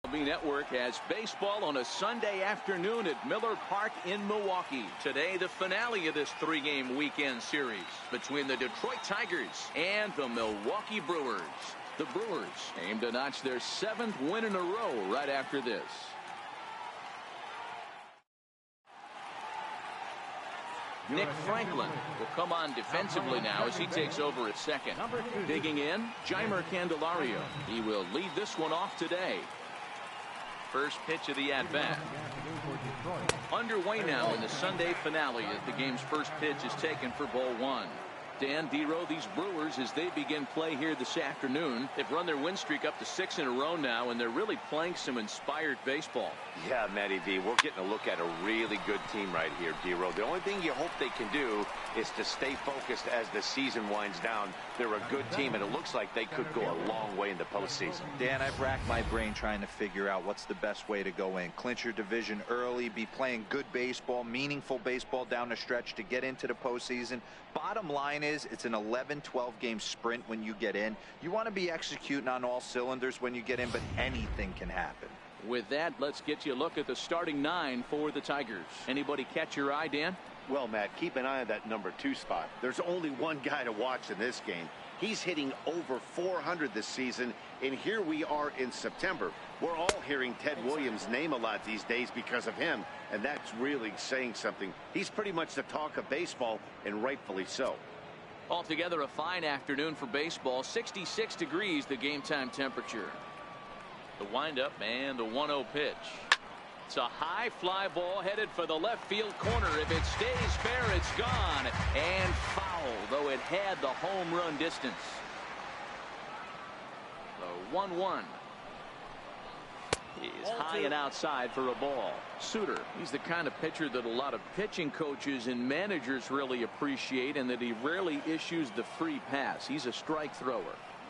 MLB Network has baseball on a Sunday afternoon at Miller Park in Milwaukee. Today, the finale of this three-game weekend series between the Detroit Tigers and the Milwaukee Brewers. The Brewers aim to notch their 7th win in a row right after this. Nick Franklin will come on defensively now as he takes over at second. Digging in, Jeimer Candelario. He will lead this one off today. First pitch of the at-bat. Underway now in the Sunday finale as the game's first pitch is taken for ball one. Dan Dero, these Brewers, as they begin play here this afternoon, they've run their win streak up to 6 in a row now, and they're really playing some inspired baseball. Yeah, Matty V, we're getting a look at a really good team right here, Dero. The only thing you hope they can do is to stay focused as the season winds down. They're a good team, and it looks like they could go a long way in the postseason. Dan, I've racked my brain trying to figure out what's the best way to go in. Clinch your division early, be playing good baseball, meaningful baseball down the stretch to get into the postseason. Bottom line is it's an 11-12 game sprint when you get in. You want to be executing on all cylinders when you get in, but anything can happen. With that, let's get you a look at the starting 9 for the Tigers. Anybody catch your eye, Dan? Well, Matt, keep an eye on that number 2 spot. There's only one guy to watch in this game. He's hitting over 400 this season, and here we are in September. We're all hearing Ted Williams' name a lot these days because of him, and that's really saying something. He's pretty much the talk of baseball, and rightfully so. Altogether, a fine afternoon for baseball. 66 degrees, the game time temperature. The windup and the 1-0 pitch. It's a high fly ball headed for the left field corner. If it stays fair, it's gone. And foul, though it had the home run distance. The 1-1. He's high and outside for a ball. Suter, he's the kind of pitcher that a lot of pitching coaches and managers really appreciate, and that he rarely issues the free pass. He's a strike thrower.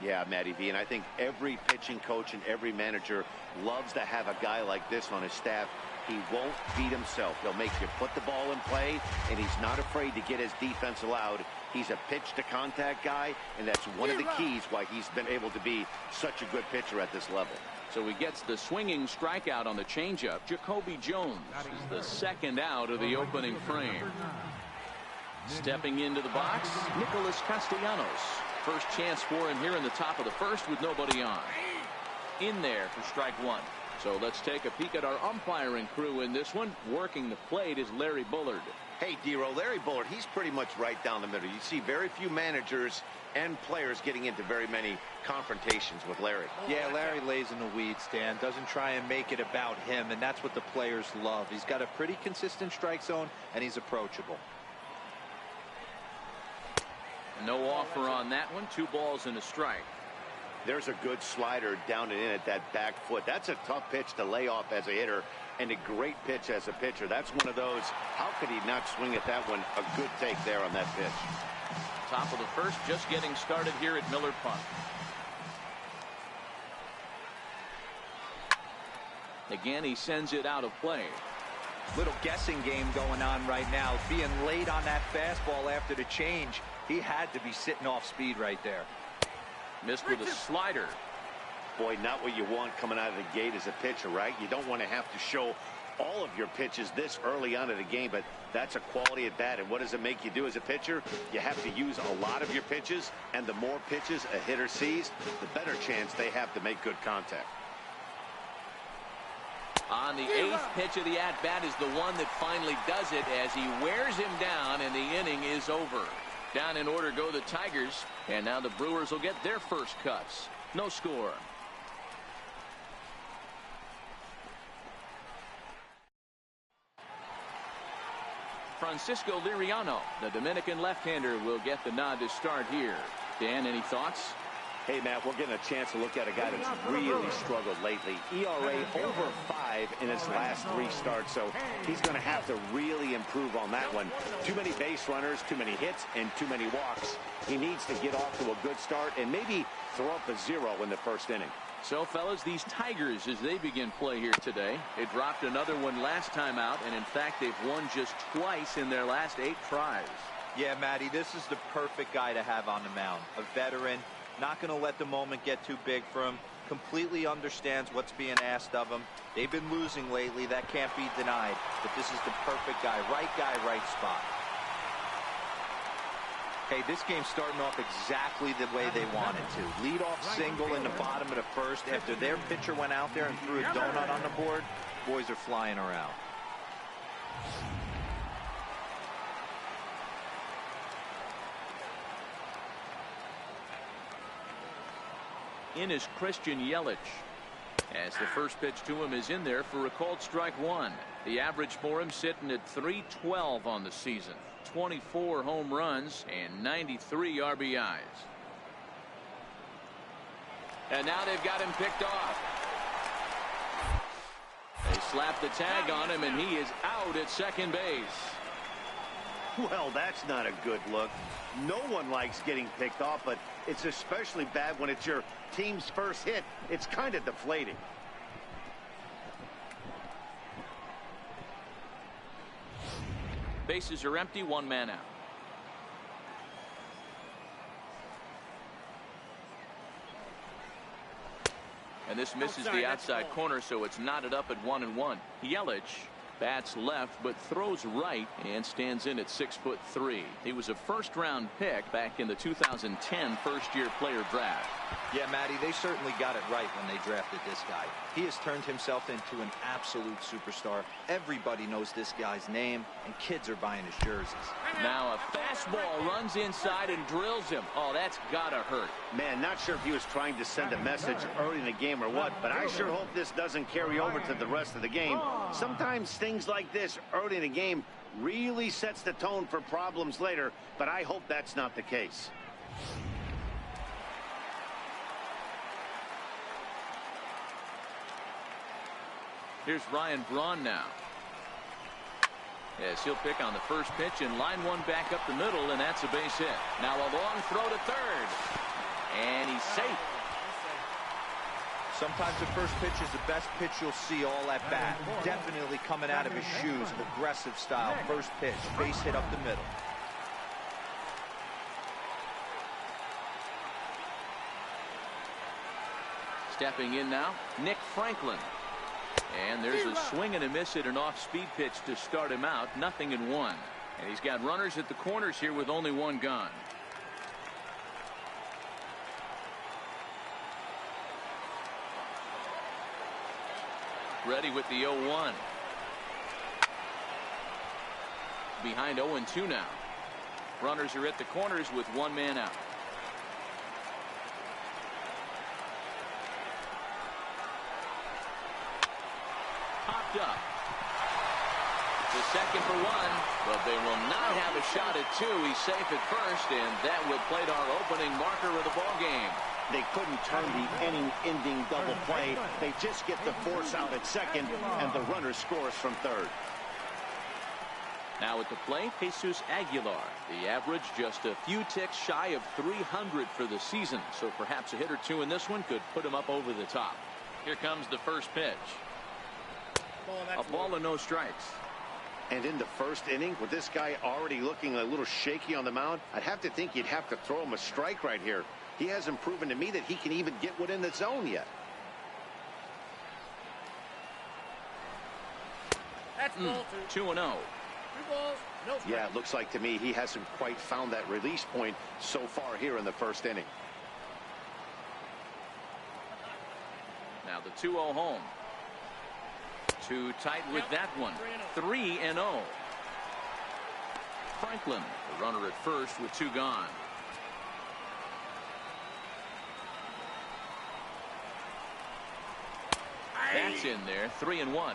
Yeah, Matty V, and I think every pitching coach and every manager loves to have a guy like this on his staff. He won't beat himself. He'll make you put the ball in play, and he's not afraid to get his defense allowed. He's a pitch-to-contact guy, and that's one of the keys why he's been able to be such a good pitcher at this level. So he gets the swinging strikeout on the changeup. Jacoby Jones is the second out of the opening frame. Stepping into the box, Nicholas Castellanos. First chance for him here in the top of the first with nobody on. In there for strike one. So let's take a peek at our umpiring crew in this one. Working the plate is Larry Bullard. Hey, Dero, Larry Bullard, he's pretty much right down the middle. You see very few managers and players getting into very many confrontations with Larry. Yeah, Larry lays in the weeds, Dan. Doesn't try and make it about him, and that's what the players love. He's got a pretty consistent strike zone, and he's approachable. No offer on that one. 2 balls and a strike. There's a good slider down and in at that back foot. That's a tough pitch to lay off as a hitter, and a great pitch as a pitcher. That's one of those, how could he not swing at that one? A good take there on that pitch. Top of the first, just getting started here at Miller Park. Again, he sends it out of play. Little guessing game going on right now. Being late on that fastball after the change. He had to be sitting off speed right there. Missed with a slider. Boy, not what you want coming out of the gate as a pitcher, right? You don't want to have to show all of your pitches this early on in the game, but that's a quality at bat. And what does it make you do as a pitcher? You have to use a lot of your pitches, and the more pitches a hitter sees, the better chance they have to make good contact. On the 8th pitch of the at-bat is the one that finally does it as he wears him down, and the inning is over. Down in order go the Tigers, and now the Brewers will get their first cuts. No score. Francisco Liriano, the Dominican left-hander, will get the nod to start here. Dan, any thoughts? Hey, Matt, we're getting a chance to look at a guy that's really struggled lately. ERA over 5 in his last 3 starts, so he's going to have to really improve on that one. Too many base runners, too many hits, and too many walks. He needs to get off to a good start and maybe throw up a 0 in the first inning. So, fellas, these Tigers, as they begin play here today, they dropped another one last time out, and in fact, they've won just twice in their last 8 tries. Yeah, Matty, this is the perfect guy to have on the mound. A veteran. Not going to let the moment get too big for him. completely understands what's being asked of him. They've been losing lately. That can't be denied. But this is the perfect guy, right spot. Hey, this game's starting off exactly the way they wanted to. Lead-off single in the bottom of the first. After their pitcher went out there and threw a donut on the board, boys are flying around. In is Christian Yelich, as the first pitch to him is in there for a called strike one. The average for him sitting at .312 on the season. 24 home runs and 93 RBIs. And now they've got him picked off. They slap the tag on him, and he is out at second base. Well, that's not a good look. No one likes getting picked off, but it's especially bad when it's your team's first hit. It's kind of deflating. Bases are empty, one man out. And this misses the outside corner, so it's knotted up at 1-1. Yelich bats left but throws right and stands in at 6'3". He was a first-round pick back in the 2010 first-year player draft. Yeah, Matty, they certainly got it right when they drafted this guy. He has turned himself into an absolute superstar. Everybody knows this guy's name, and kids are buying his jerseys. Now a fastball runs inside and drills him. Oh, that's gotta hurt. Man, not sure if he was trying to send a message early in the game or what, but I sure hope this doesn't carry over to the rest of the game. Sometimes things like this early in the game really sets the tone for problems later, but I hope that's not the case. Here's Ryan Braun now. Yes, he'll pick on the first pitch and line one back up the middle, and that's a base hit. Now a long throw to third, and he's safe. Sometimes the first pitch is the best pitch you'll see all at bat. Definitely coming out of his shoes, aggressive style. First pitch, base hit up the middle. Stepping in now, Nick Franklin. And there's a swing and a miss at an off-speed pitch to start him out. 0-1. And he's got runners at the corners here with only one gone. Ready with the 0-1. Behind 0-2 now. Runners are at the corners with one man out. Popped up. The second for one, but they will not have a shot at two. He's safe at first, and that will plate our opening marker of the ball game. They couldn't turn the inning-ending double play. They just get the force out at second, and the runner scores from third. Now at the plate, Jesus Aguilar. The average just a few ticks shy of 300 for the season, so perhaps a hit or two in this one could put him up over the top. Here comes the first pitch. A ball and no strikes. And in the first inning, with this guy already looking a little shaky on the mound, I'd have to think you'd have to throw him a strike right here. He hasn't proven to me that he can even get within the zone yet. That's ball 2-0. 2 balls, no strikes. Yeah, it looks like to me he hasn't quite found that release point so far here in the first inning. Now the 2-0 home. Too tight with that one. 3-0. Franklin, the runner at first with two gone. That's in there. 3-1.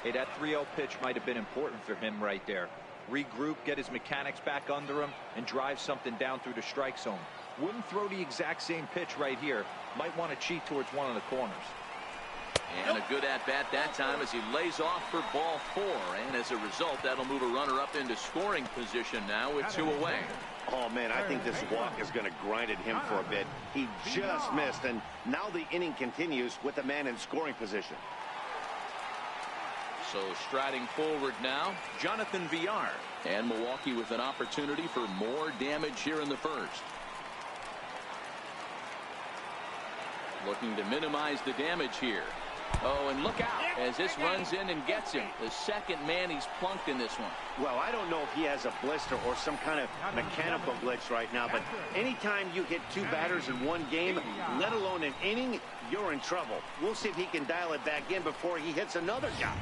Hey, that 3-0 pitch might have been important for him right there. Regroup, get his mechanics back under him, and drive something down through the strike zone. Wouldn't throw the exact same pitch right here. Might want to cheat towards one of the corners. And a good at-bat that time as he lays off for ball 4. And as a result, that'll move a runner up into scoring position now with 2 away. Oh, man, I think this walk is going to grind at him for a bit. He just missed, and now the inning continues with a man in scoring position. So striding forward now, Jonathan Villar. And Milwaukee with an opportunity for more damage here in the first. Looking to minimize the damage here. Oh, and look out as this runs in and gets him. The second man he's plunked in this one. Well, I don't know if he has a blister or some kind of mechanical glitch right now, but anytime you hit 2 batters in one game, let alone an inning, you're in trouble. We'll see if he can dial it back in before he hits another guy.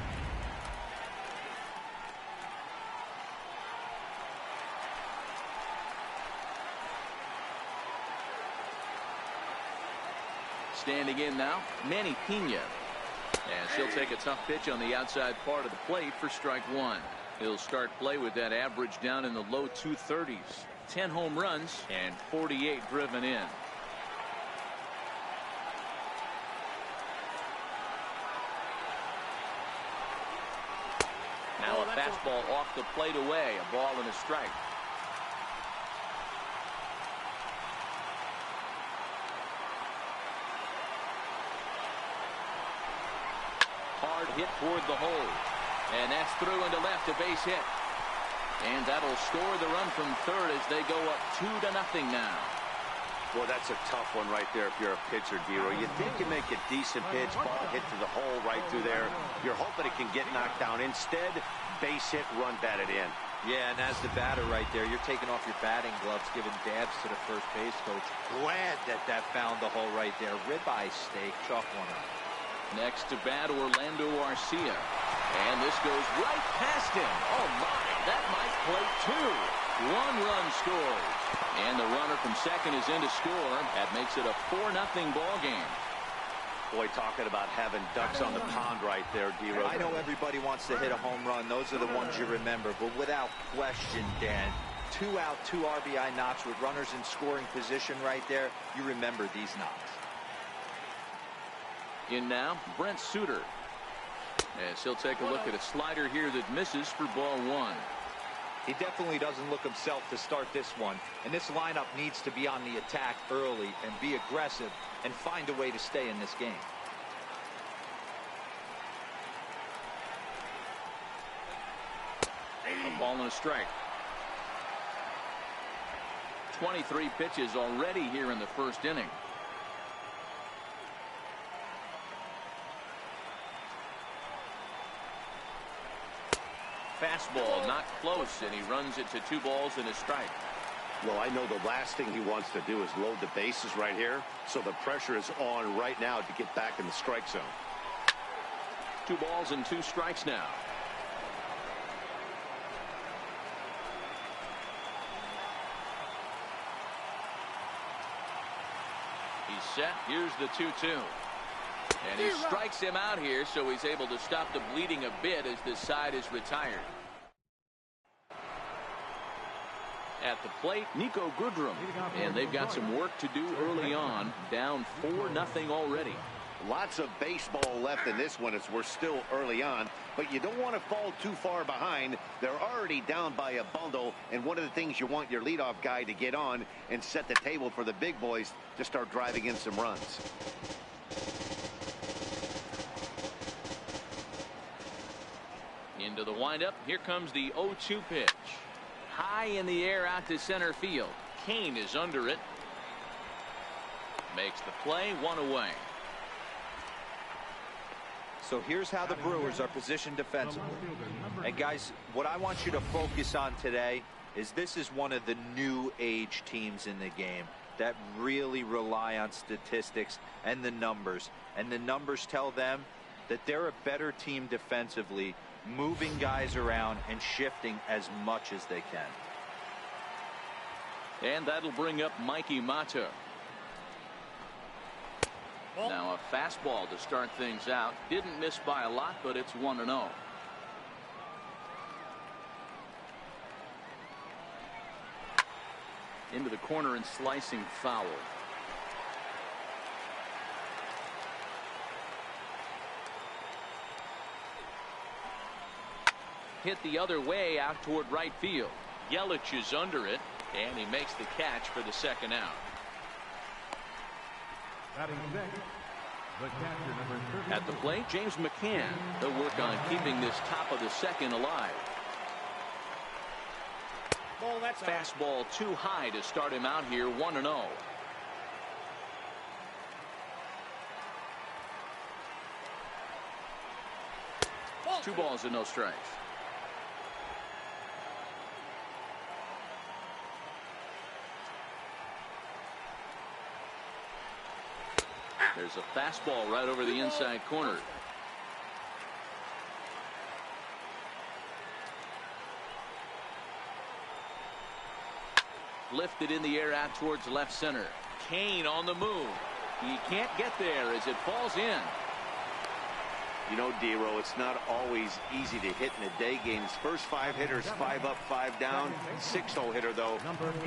Standing in now, Manny Pena. And she'll take a tough pitch on the outside part of the plate for strike 1. He'll start play with that average down in the low 230s. 10 home runs and 48 driven in. Now a fastball off the plate away. A ball and a strike. Hard hit toward the hole. And that's through into left, a base hit. And that'll score the run from third as they go up 2-0 now. Well, that's a tough one right there if you're a pitcher, Dero. You think you make a decent pitch, ball hit to the hole right through there. You're hoping it can get knocked down. Instead, base hit, run batted in. Yeah, and as the batter right there, you're taking off your batting gloves, giving dabs to the first base coach. Glad that found the hole right there. Ribeye steak, chalk one up. Next to bat, Orlando Arcia. And this goes right past him. Oh, my. That might play 2. 1 run scores. And the runner from second is in to score. That makes it a 4-0 ball game. Boy, talking about having ducks on the pond right there, D-Rose. I know everybody wants to hit a home run. Those are the ones you remember. But without question, Dan, 2 out, 2 RBI knocks with runners in scoring position right there. You remember these knocks. In now, Brent Suter. As he'll take a look at a slider here that misses for ball 1. He definitely doesn't look himself to start this one. And this lineup needs to be on the attack early and be aggressive and find a way to stay in this game. A ball and a strike. 23 pitches already here in the first inning. Fastball not close, and he runs it to 2 balls and a strike. Well, I know the last thing he wants to do is load the bases right here, so the pressure is on right now to get back in the strike zone. 2 balls and 2 strikes now. He's set. Here's the 2-2. And he strikes him out here, so he's able to stop the bleeding a bit as this side is retired. At the plate, Nico Goodrum. And they've got some work to do early on. Down 4-0 already. Lots of baseball left in this one as we're still early on, but you don't want to fall too far behind. They're already down by a bundle, and one of the things you want your leadoff guy to get on and set the table for the big boys to start driving in some runs. Into the windup. Here comes the 0-2 pitch. High in the air out to center field. Kane is under it. Makes the play, 1 away. So here's how the Brewers are positioned defensively. And guys, what I want you to focus on today is this is one of the new age teams in the game that really rely on statistics and the numbers. And the numbers tell them that they're a better team defensively, moving guys around and shifting as much as they can. And that'll bring up Mikey Mata. Now a fastball to start things out. Didn't miss by a lot, but it's 1-0. Into the corner and slicing foul. Hit the other way out toward right field. Yelich is under it, and he makes the catch for the second out. At the plate, James McCann. They'll work on keeping this top of the second alive. Fastball too high to start him out here, 1-0. 2 balls and no strikes. There's a fastball right over the inside corner. Lifted in the air out towards left center. Kane on the move. He can't get there as it falls in. You know, D-Row, it's not always easy to hit in a day game. His first 5 hitters, 5 up, 5 down. 6-hole hitter, though,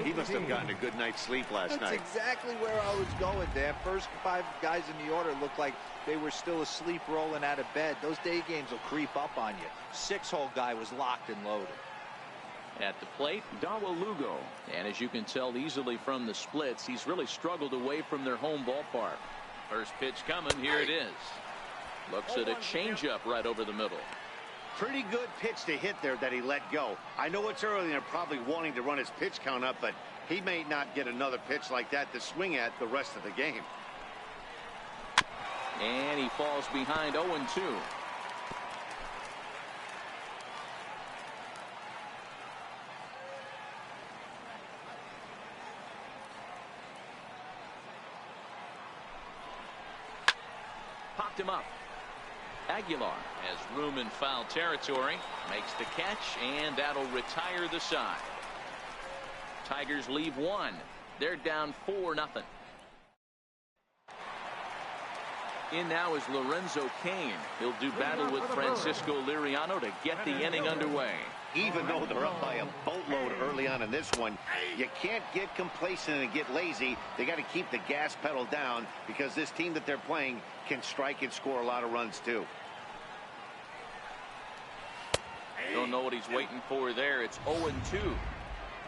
he must have gotten a good night's sleep last night. That's exactly where I was going, Dan. First 5 guys in the order looked like they were still asleep rolling out of bed. Those day games will creep up on you. 6-hole guy was locked and loaded. At the plate, Dawa Lugo. And as you can tell easily from the splits, he's really struggled away from their home ballpark. First pitch coming. Here it is. Looks at a changeup right over the middle. Pretty good pitch to hit there that he let go. I know it's early and they're probably wanting to run his pitch count up, but he may not get another pitch like that to swing at the rest of the game. And he falls behind 0-2. Popped him up. Aguilar has room in foul territory, makes the catch, and that'll retire the side. Tigers leave 1. They're down 4-0. In now is Lorenzo Cain. He'll do battle with Francisco Liriano to get the inning underway. Even though they're up by a boatload early on in this one, you can't get complacent and get lazy. They got to keep the gas pedal down because this team that they're playing can strike and score a lot of runs too. Don't know what he's waiting for there. It's 0-2.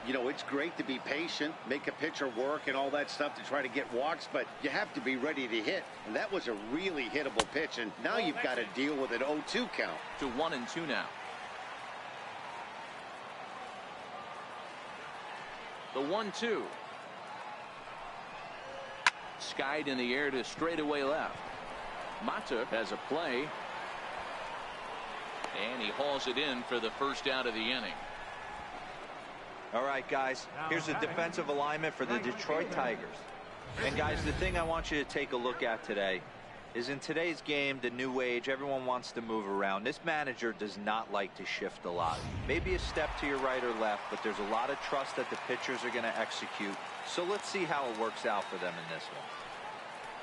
You know, it's great to be patient, make a pitcher work and all that stuff to try to get walks, but you have to be ready to hit. And that was a really hittable pitch, and now you've got to deal with an 0-2 count. To 1-2 now. The 1-2. Skied in the air to straightaway left. Mata has a play. And he hauls it in for the first out of the inning. All right, guys, here's the defensive alignment for the Detroit Tigers. And, guys, the thing I want you to take a look at today is in today's game, the new age, everyone wants to move around. This manager does not like to shift a lot. Maybe a step to your right or left, but there's a lot of trust that the pitchers are going to execute. So let's see how it works out for them in this one.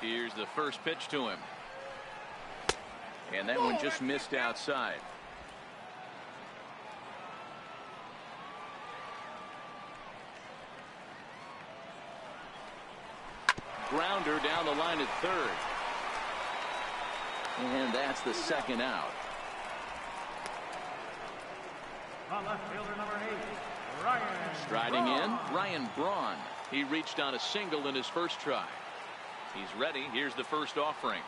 Here's the first pitch to him. And that one just missed outside. Grounder down the line at third. And that's the second out. Left fielder number 8, Ryan. Striding in, Ryan Braun. He reached on a single in his first try. He's ready. Here's the first offering.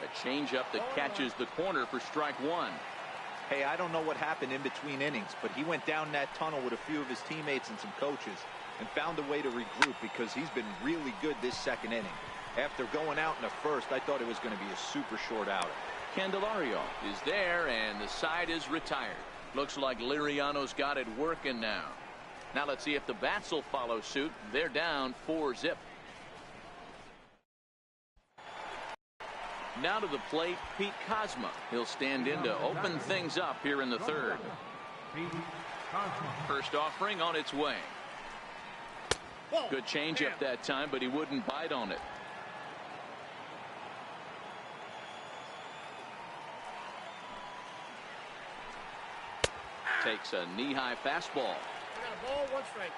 A changeup that catches the corner for strike 1. Hey, I don't know what happened in between innings, but he went down that tunnel with a few of his teammates and some coaches and found a way to regroup because he's been really good this second inning. After going out in the first, I thought it was going to be a super short outing. Candelario is there, and the side is retired. Looks like Liriano's got it working now. Now let's see if the bats will follow suit. They're down 4-0. Now to the plate, Pete Kozma. He'll stand in to open things up here in the third. First offering on its way. Good changeup that time, but he wouldn't bite on it. Takes a knee-high fastball. I got a ball, 1 strike.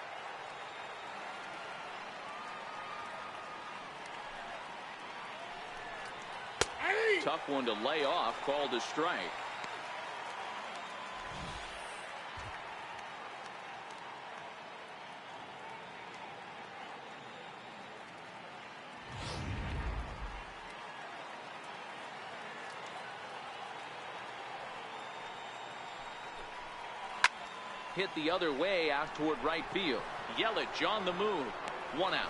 Tough one to lay off, called a strike. Hit the other way out toward right field. Yelich on the move. 1 out.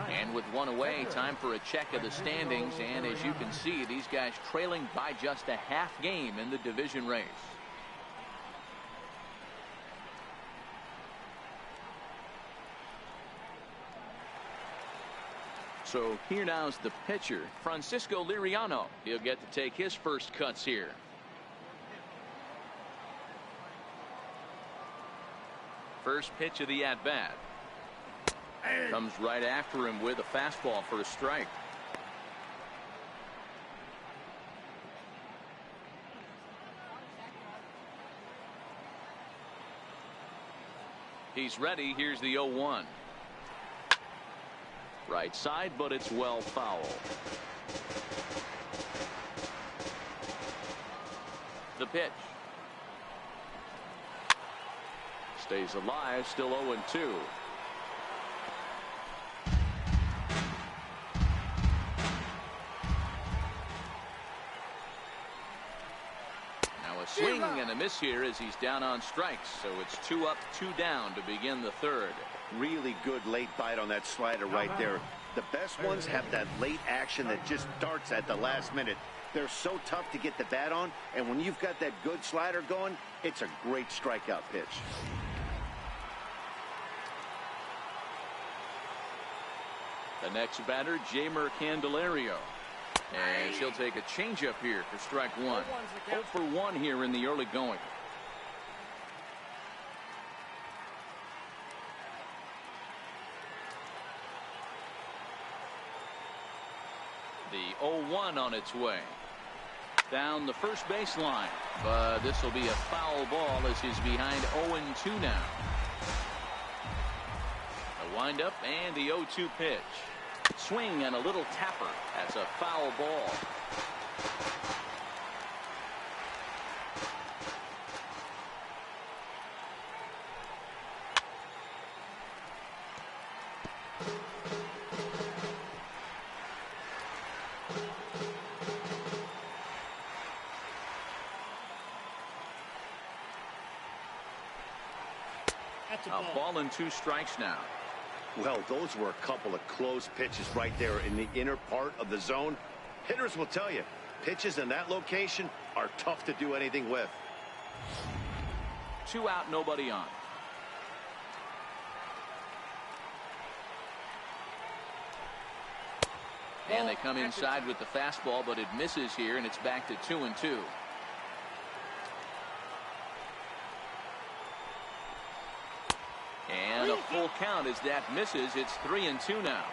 And with one away, time for a check of the standings. And as you can see, these guys trailing by just a half game in the division race. So here now is the pitcher, Francisco Liriano. He'll get to take his first cuts here. First pitch of the at-bat. Comes right after him with a fastball for a strike. He's ready. Here's the 0-1. Right side, but it's well foul. The pitch. Stays alive, still 0-2. Now a swing and a miss here as he's down on strikes. So it's 2 up, 2 down to begin the third. Really good late bite on that slider right there. The best ones have that late action that just darts at the last minute. They're so tough to get the bat on, and when you've got that good slider going, it's a great strikeout pitch. The next batter, Jeimer Candelario. And she'll take a changeup here for strike one. 0 for 1 here in the early going. The 0-1 on its way. Down the first baseline. But this will be a foul ball as he's behind 0-2 now. A windup and the 0-2 pitch. Swing and a little tapper. That's a foul ball. A ball and 2 strikes now. Well, those were a couple of close pitches right there in the inner part of the zone. Hitters will tell you, pitches in that location are tough to do anything with. 2 out, nobody on. And they come inside with the fastball, but it misses here, and it's back to 2-2. And a full count as that misses. It's 3-2 now.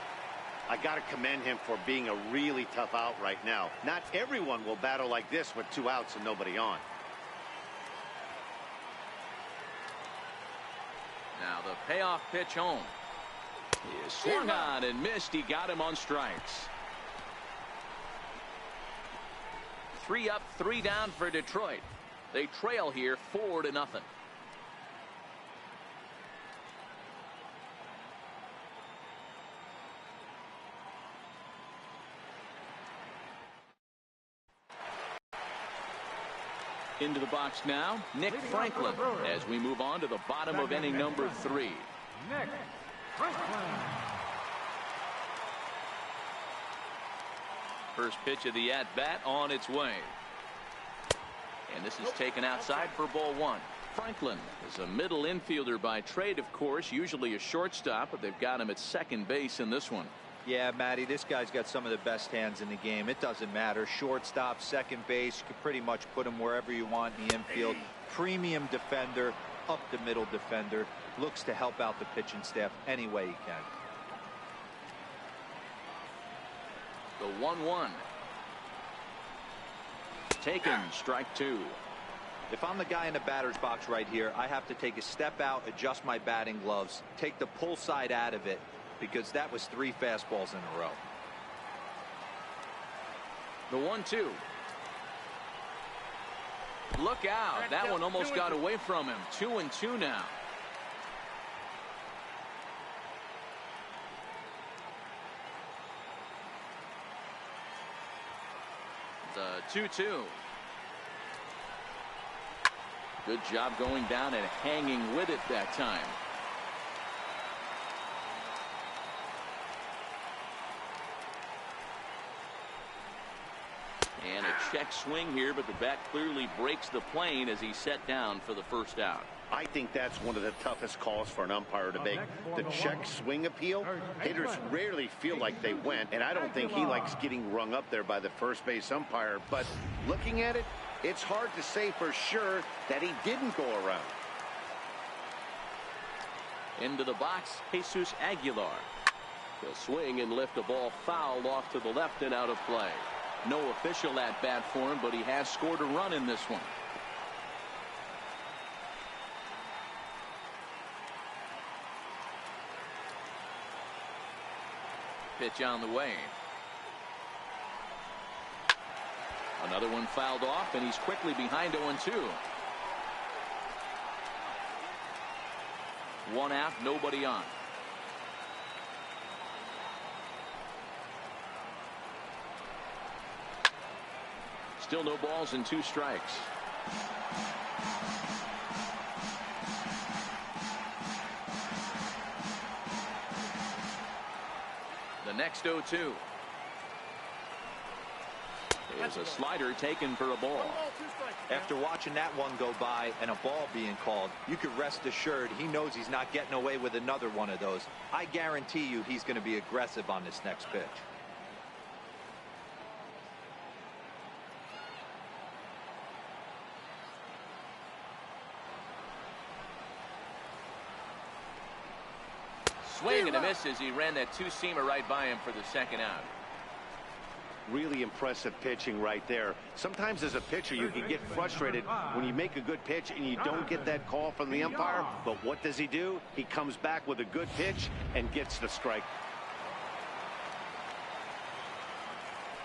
I got to commend him for being a really tough out right now. Not everyone will battle like this with 2 outs and nobody on. Now the payoff pitch home. He is swung on and missed. He got him on strikes. 3 up, 3 down for Detroit. They trail here 4-0. Into the box now, Nick Franklin, as we move on to the bottom of inning number 3. Nick Franklin. First pitch of the at-bat on its way. And this is taken outside for ball 1. Franklin is a middle infielder by trade, of course, usually a shortstop, but they've got him at second base in this one. Yeah, Matty, this guy's got some of the best hands in the game. It doesn't matter. Shortstop, second base, you can pretty much put him wherever you want in the infield. Premium defender, up the middle defender. Looks to help out the pitching staff any way he can. The 1-1. Taken, strike 2. If I'm the guy in the batter's box right here, I have to take a step out, adjust my batting gloves, take the pull side out of it, because that was 3 fastballs in a row. The 1-2. Look out. That one almost got away from him. 2-2 now. The 2-2. Good job going down and hanging with it that time. check swing here, but the bat clearly breaks the plane as he's set down for the first out. I think that's one of the toughest calls for an umpire to make. The check swing appeal. Hitters rarely feel like they went, and I don't think he likes getting rung up there by the first base umpire. But looking at it, it's hard to say for sure that he didn't go around. Into the box, Jesus Aguilar. He'll swing and lift a ball foul off to the left and out of play. No official at bat for him, but he has scored a run in this one. Pitch on the way. Another one fouled off, and he's quickly behind 0-2. One out, nobody on. Still no balls and 2 strikes. The next 0-2. There's a slider taken for a ball. After watching that one go by and a ball being called, you could rest assured he knows he's not getting away with another one of those. I guarantee you he's going to be aggressive on this next pitch. Swing and a miss as he ran that 2-seamer right by him for the second out. Really impressive pitching right there. Sometimes as a pitcher you can get frustrated when you make a good pitch and you don't get that call from the umpire. But what does he do? He comes back with a good pitch and gets the strike.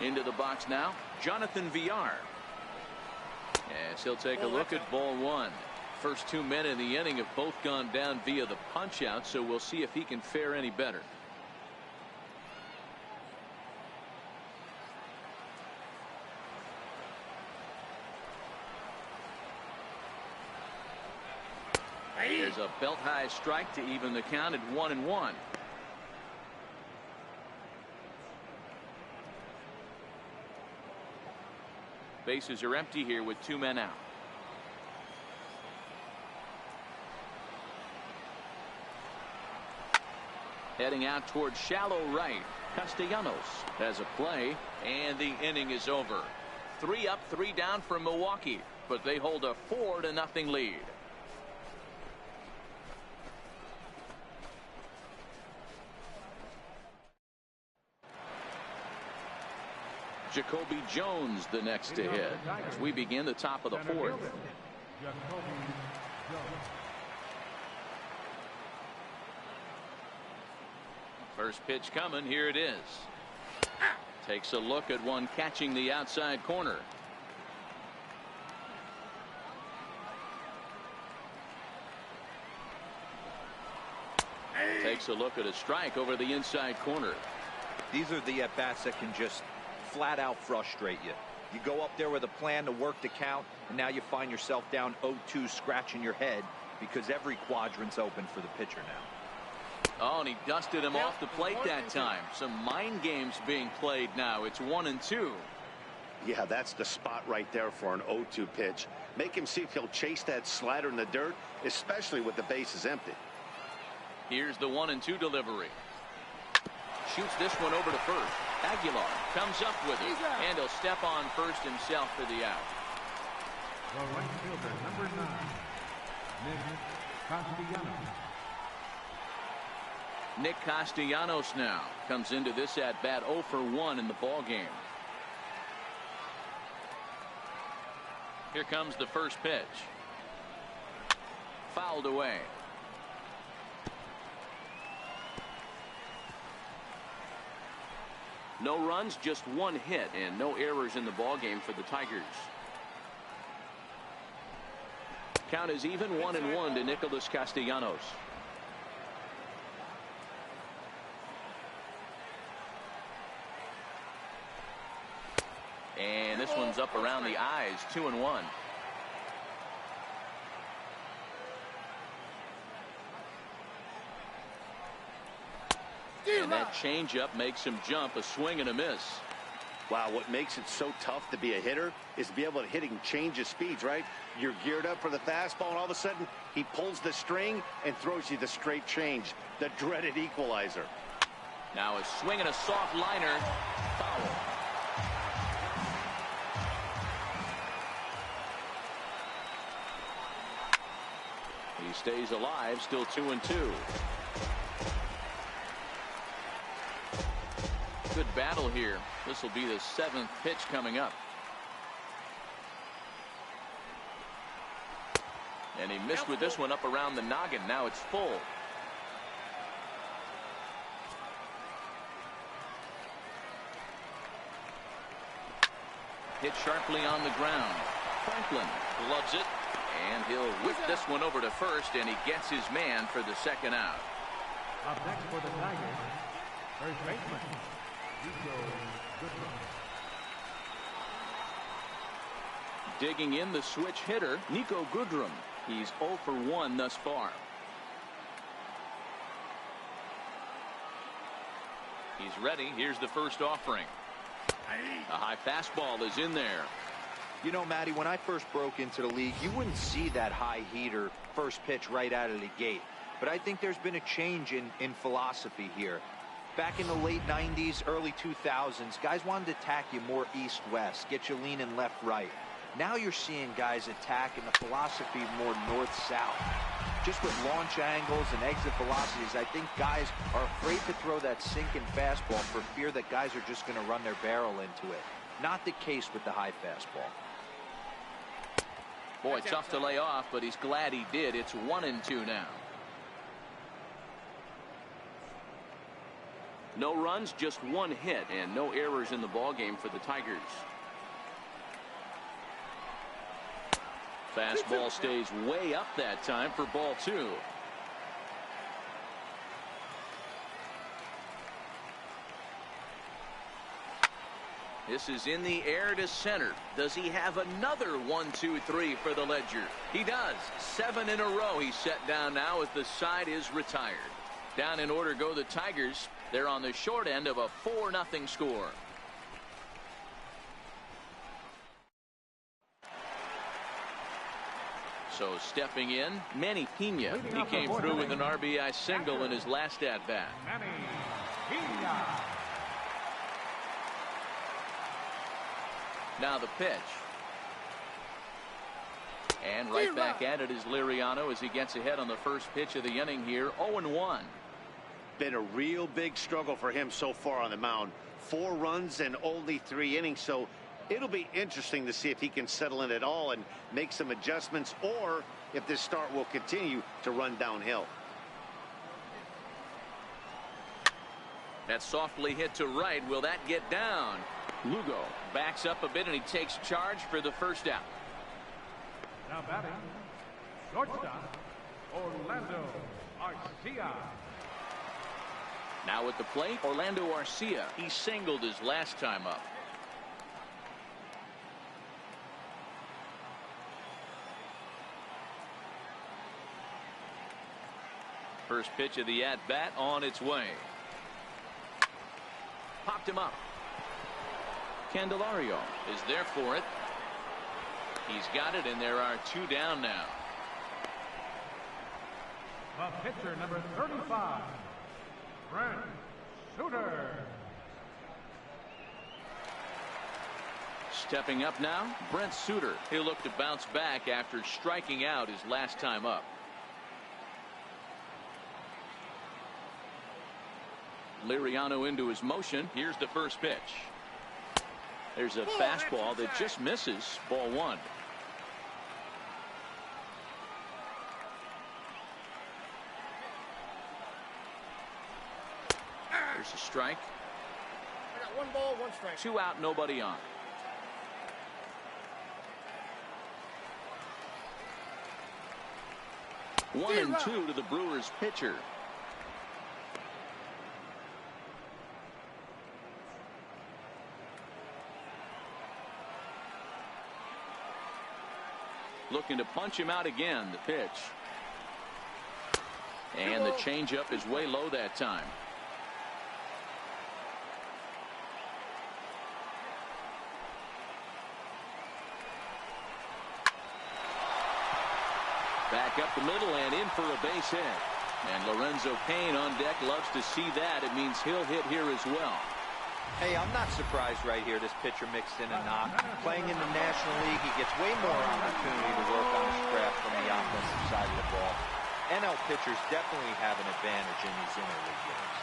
Into the box now, Jonathan Villar. As he'll take a look at ball 1. First 2 men in the inning have both gone down via the punch out, so we'll see if he can fare any better. There's a belt high strike to even the count at 1-1. Bases are empty here with 2 men out. Heading out towards shallow right. Castellanos has a play, and the inning is over. 3 up, 3 down for Milwaukee, but they hold a 4-0 lead. Jacoby Jones the next to hit as we begin the top of the 4th. First pitch coming. Here it is. Takes a look at one catching the outside corner. Takes a look at a strike over the inside corner. These are the at-bats that can just flat out frustrate you. You go up there with a plan to work the count, and now you find yourself down 0-2 scratching your head because every quadrant's open for the pitcher now. Oh, and he dusted him off the plate that time. Some mind games being played now. It's 1-2. Yeah, that's the spot right there for an 0-2 pitch. Make him see if he'll chase that slider in the dirt, especially with the bases empty. Here's the 1-2 delivery. Shoots this one over to first. Aguilar comes up with it, and he'll step on first himself for the out. The right fielder, number 9, Nick Castellanos. Nick Castellanos now comes into this at bat 0 for 1 in the ball game. Here comes the first pitch. Fouled away. No runs, just 1 hit, and no errors in the ball game for the Tigers. Count is even 1-1 to Nicholas Castellanos. And this one's up around the eyes, 2-1. And that changeup makes him jump, a swing and a miss. Wow, what makes it so tough to be a hitter is to be able to hit and change his speeds, right? You're geared up for the fastball, and all of a sudden, he pulls the string and throws you the straight change, the dreaded equalizer. Now a swing and a soft liner. Foul. He stays alive, still 2-2. Good battle here. This will be the 7th pitch coming up. And he missed with this one up around the noggin. Now it's full. Hit sharply on the ground. Franklin gloves it, and he'll whip this one over to first, and he gets his man for the second out. Up next for the Tigers, first baseman, Digging in, the switch hitter, Nico Goodrum. He's 0 for 1 thus far. He's ready. Here's the first offering. A high fastball is in there. You know, Matty, when I first broke into the league, you wouldn't see that high heater first pitch right out of the gate. But I think there's been a change in philosophy here. Back in the late 90s, early 2000s, guys wanted to attack you more east-west, get you leaning left-right. Now you're seeing guys attack in the philosophy more north-south. Just with launch angles and exit velocities, I think guys are afraid to throw that sinking fastball for fear that guys are just going to run their barrel into it. Not the case with the high fastball. Boy, tough to lay off, but he's glad he did. It's 1-2 now. No runs, just one hit, and no errors in the ballgame for the Tigers. Fastball stays way up that time for ball 2. This is in the air to center. Does he have another 1-2-3 for the Ledger? He does. 7 in a row he's set down now as the side is retired. Down in order go the Tigers. They're on the short end of a 4-0 score. So stepping in, Manny Pena. He came through with an RBI single in his last at-bat. Manny Pena. Now the pitch. And right back at it is Liriano as he gets ahead on the first pitch of the inning here. 0-1. Been a real big struggle for him so far on the mound. 4 runs and only 3 innings, so it'll be interesting to see if he can settle in at all and make some adjustments, or if this start will continue to run downhill. That's softly hit to right. Will that get down? Lugo backs up a bit and he takes charge for the first out. Now batting, shortstop, Orlando Arcia. Now at the plate, Orlando Arcia. He singled his last time up. First pitch of the at-bat on its way. Popped him up. Candelario is there for it. He's got it, and there are 2 down now. The pitcher, number 35, Brent Suter. Stepping up now, Brent Suter. He'll look to bounce back after striking out his last time up. Liriano into his motion. Here's the first pitch. There's a fastball that just misses. Ball 1. There's a strike. I got 1 ball, 1 strike. 2 out, nobody on. One and 2 to the Brewers pitcher. Looking to punch him out again. The pitch. And the changeup is way low that time. Back up the middle and in for a base hit. And Lorenzo Cain on deck loves to see that. It means he'll hit here as well. Hey, I'm not surprised right here this pitcher mixed in a knock. Playing in the National League, he gets way more opportunity to work on his craft from the offensive side of the ball. NL pitchers definitely have an advantage in these interleague games.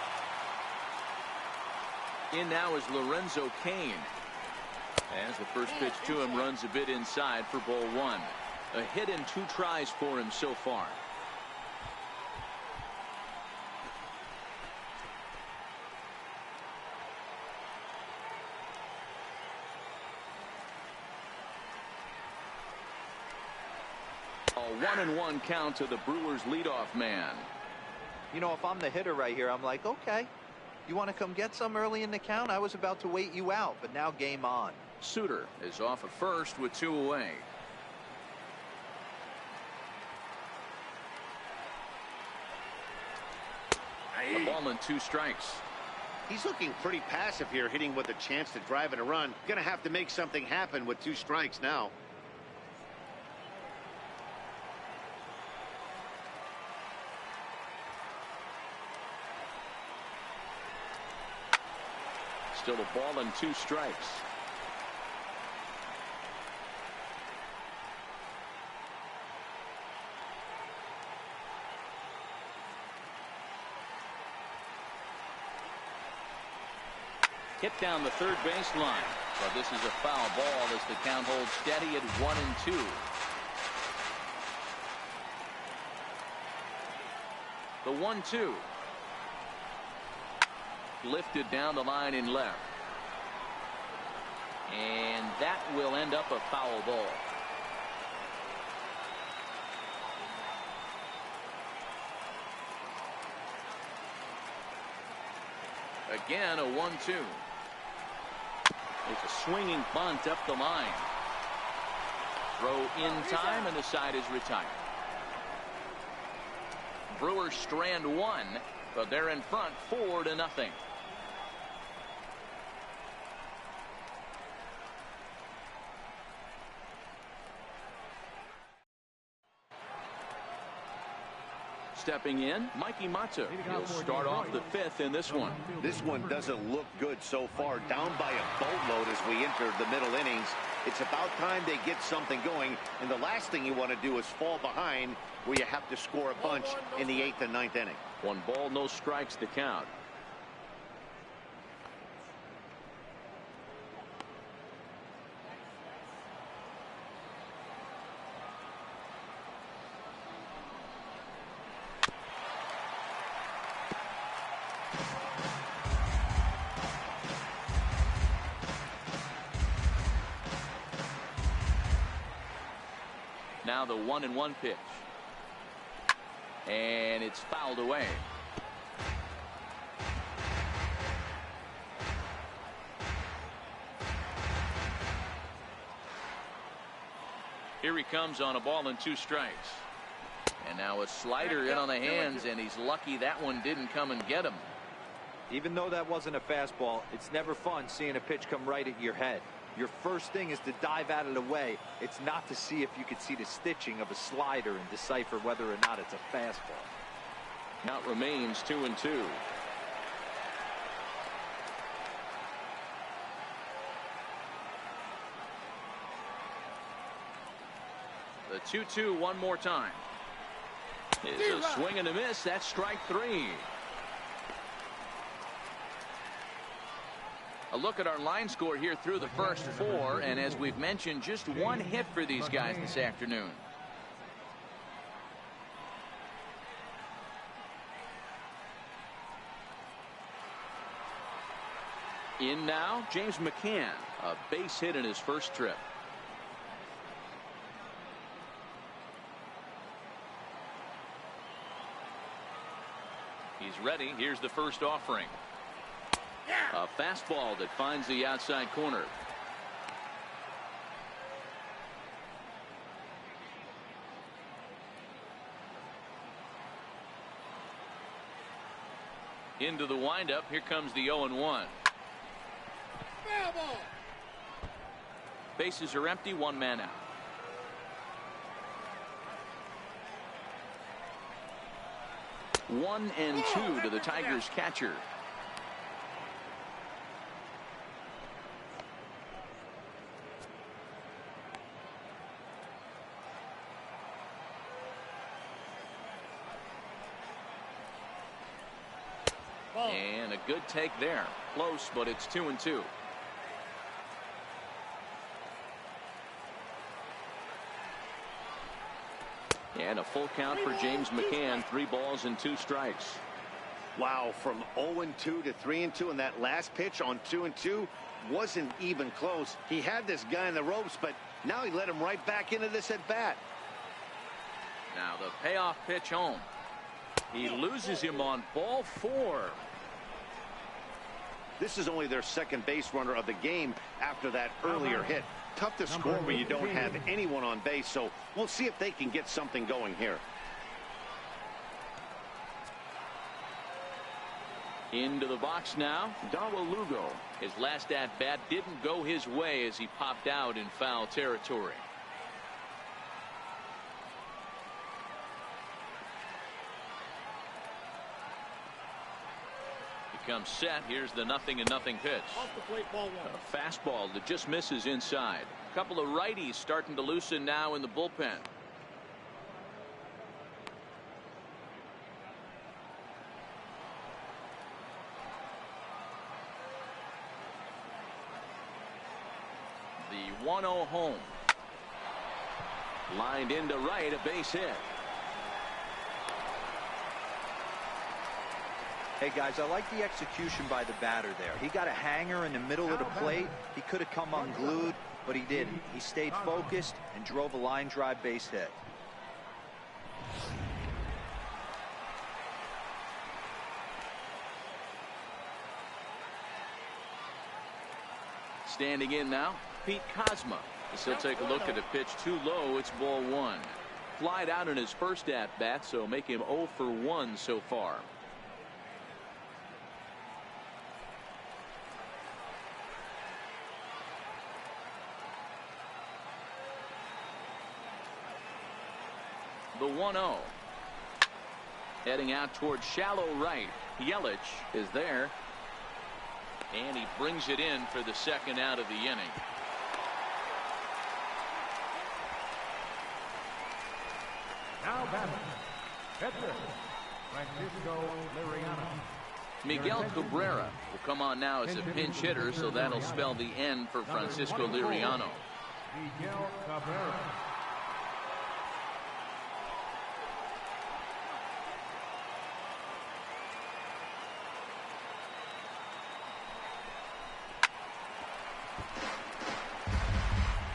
In now is Lorenzo Cain. As the first pitch to him runs a bit inside for ball one. A hit and 2 tries for him so far. A 1-1 count to the Brewers leadoff man. You know, if I'm the hitter right here, I'm like, okay, you want to come get some early in the count? I was about to wait you out, but now game on. Suter is off at first with 2 away. A ball and 2 strikes. He's looking pretty passive here, hitting with a chance to drive in a run. Gonna have to make something happen with 2 strikes now. Still a ball and 2 strikes. Hit down the third baseline. But this is a foul ball as the count holds steady at 1-2. The 1-2. Lifted down the line in left. And that will end up a foul ball. Again, a 1-2. It's a swinging bunt up the line. Throw in time, and the side is retired. Brewers strand 1, but they're in front 4-0. Stepping in, Mikey Mata. He'll start off the 5th in this one. This one doesn't look good so far. Down by a boatload as we enter the middle innings. It's about time they get something going. And the last thing you want to do is fall behind where you have to score a bunch in the 8th and 9th inning. 1 ball, no strikes to count. Now the 1-1 pitch. And it's fouled away. Here he comes on a ball and 2 strikes. And now a slider in on the hands, and he's lucky that one didn't come and get him. Even though that wasn't a fastball, it's never fun seeing a pitch come right at your head. Your first thing is to dive out of the way. It's not to see if you could see the stitching of a slider and decipher whether or not it's a fastball. Count remains 2-2. The 2-2 one more time. It's a swing and a miss. That's strike 3. A look at our line score here through the first 4, and as we've mentioned, just 1 hit for these guys this afternoon. In now, James McCann, a base hit in his first trip. He's ready. Here's the first offering. A fastball that finds the outside corner. Into the windup. Here comes the 0-1. Bases are empty. 1 man out. 1-2 to the Tigers catcher. And a good take there. Close, but it's 2-2. And a full count for James McCann. 3 balls and 2 strikes. Wow, from 0-2 to 3-2, and that last pitch on 2-2 wasn't even close. He had this guy in the ropes, but now he let him right back into this at bat. Now the payoff pitch home. He loses him on ball 4. This is only their second base runner of the game after that earlier hit. Tough to score when you don't have anyone on base, so we'll see if they can get something going here. Into the box now, Dawa Lugo. His last at-bat didn't go his way as he popped out in foul territory. Comes set. Here's the 0-0 pitch. Off the plate, ball 1. A fastball that just misses inside. A couple of righties starting to loosen now in the bullpen. The 1-0 home. Lined into right, a base hit. Hey guys, I like the execution by the batter there. He got a hanger in the middle of the plate. He could have come unglued, but he didn't. He stayed focused and drove a line drive base hit. Standing in now, Pete Kozma. He'll take a look at a pitch too low. It's ball 1. Flied out in his first at bat, so make him 0 for 1 so far. The 1-0. Heading out towards shallow right. Yelich is there. And he brings it in for the second out of the inning. Now batting, pitcher, Francisco Liriano. Miguel Cabrera will come on now as a pinch hitter, so that'll spell the end for Francisco Liriano. Miguel Cabrera.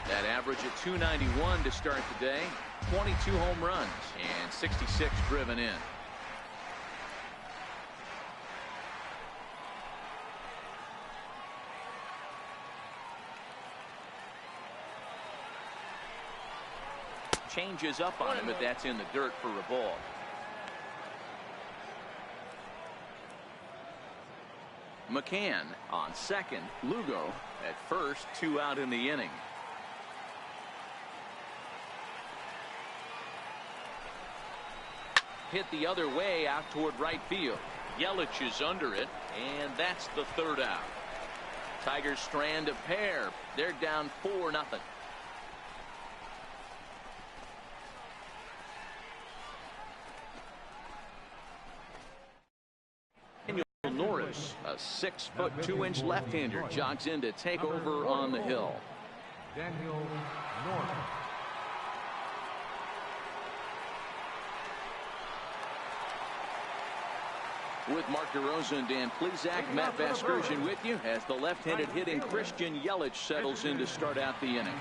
That average at 291 to start the day. 22 home runs and 66 driven in. Changes up on him, but that's in the dirt for a ball. McCann on second. Lugo at first. 2 out in the inning. Hit the other way out toward right field. Yelich is under it, and that's the 3rd out. Tigers strand a pair. They're down 4-0. Norris, a 6-foot 2-inch left-hander, jogs in to take over on the hill. Daniel Norris. With Mark DeRosa and Dan Plesac, Matt Vasgersian with you as the left-handed hitting Christian Yelich settles in to start out the inning.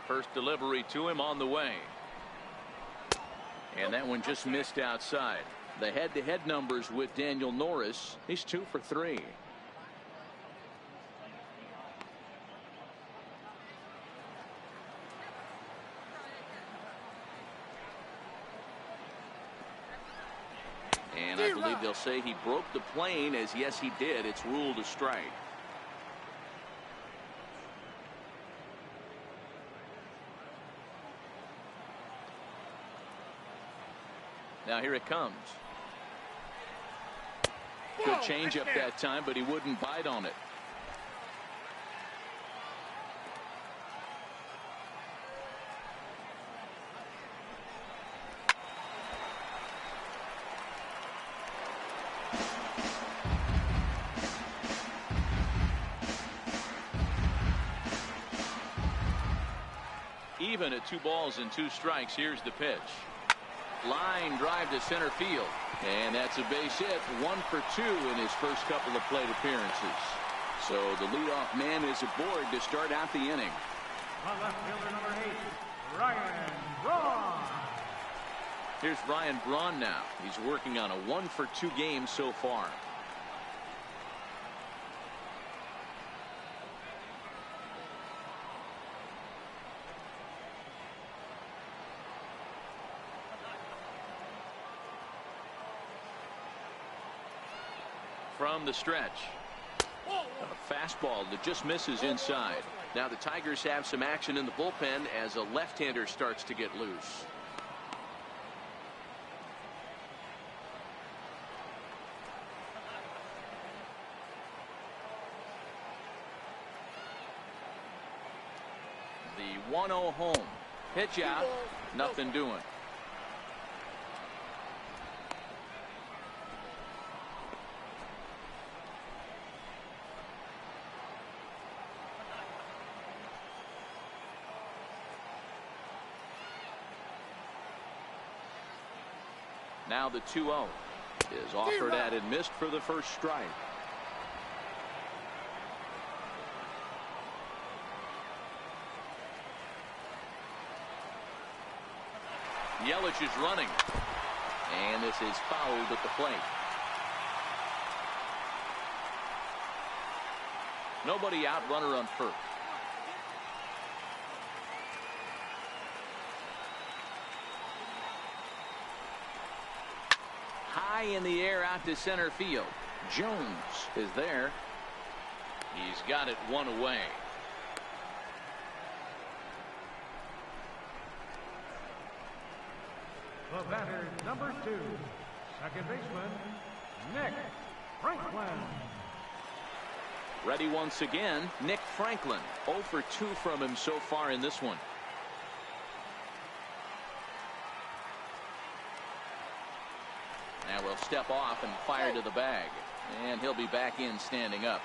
First delivery to him on the way. And that one just missed outside. The head-to-head numbers with Daniel Norris. He's 2 for 3. And I believe they'll say he broke the plane, as yes he did. It's ruled a strike. Now here it comes. Good changeup that time, but he wouldn't bite on it. Even at 2 balls and 2 strikes, here's the pitch. Line drive to center field. And that's a base hit. 1 for 2 in his first couple of plate appearances. So the leadoff man is aboard to start out the inning. On left fielder number 8, Ryan Braun. Here's Ryan Braun now. He's working on a 1 for 2 game so far. From the stretch, a fastball that just misses inside. Now the Tigers have some action in the bullpen as a left-hander starts to get loose. The 1-0 home. Pitch out. Nothing doing. Now the 2-0 is offered at and missed for the first strike. Yelich is running, and this is fouled at the plate. Nobody out, runner on first. High in the air out to center field. Jones is there. He's got it 1 away. The batter, number 2, second baseman, Nick Franklin. Ready once again, Nick Franklin. 0 for 2 from him so far in this one. Now we'll step off and fire to the bag. And he'll be back in standing up.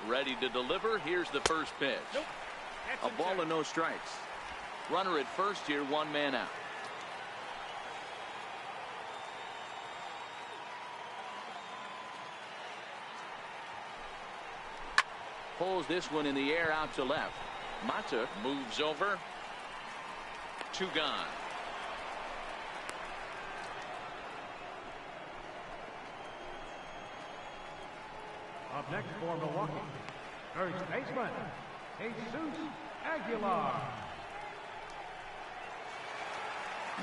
Ready to deliver. Here's the first pitch. A ball and no strikes. Runner at first here, 1 man out. Pulls this one in the air out to left. Mata moves over. 2 gone. Up next for Milwaukee, first baseman, Jesus Aguilar.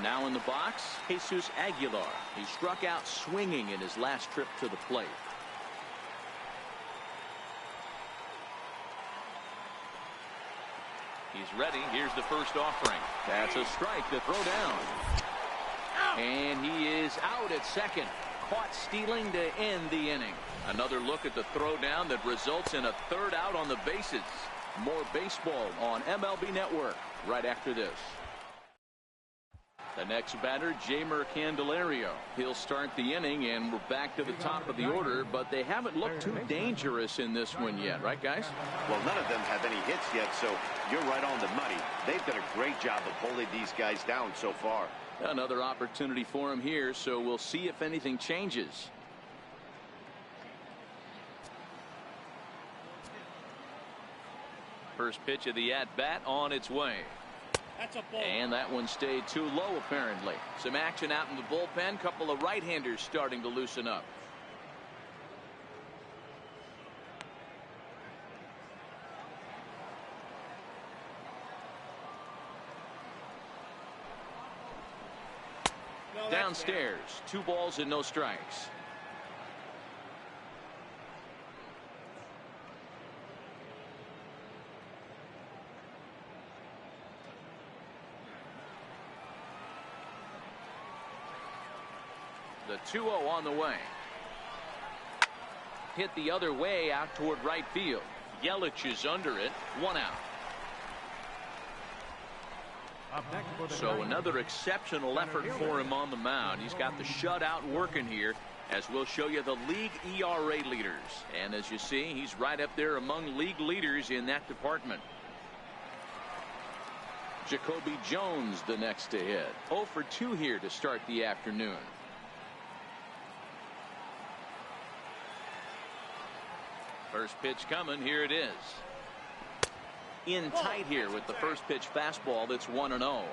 Now in the box, Jesus Aguilar. He struck out swinging in his last trip to the plate. He's ready. Here's the first offering. That's a strike to throw down. And he is out at second. Caught stealing to end the inning. Another look at the throwdown that results in a 3rd out on the bases. More baseball on MLB Network right after this. The next batter, Jeimer Candelario. He'll start the inning, and we're back to the top of the order, but they haven't looked too dangerous in this one yet, right, guys? Well, none of them have any hits yet, so you're right on the money. They've done a great job of holding these guys down so far. Another opportunity for him here, so we'll see if anything changes. First pitch of the at-bat on its way. That's a ball. And that one stayed too low, apparently. Some action out in the bullpen. Couple of right-handers starting to loosen up. downstairs. 2 balls and no strikes. The 2-0 on the way. Hit the other way out toward right field. Yelich is under it. 1 out. So another exceptional effort for him on the mound. He's got the shutout working here, as we'll show you the league ERA leaders. And as you see, he's right up there among league leaders in that department. Jacoby Jones the next to hit. 0 for 2 here to start the afternoon. First pitch coming. Here it is. In tight here with the first pitch fastball. That's 1-0.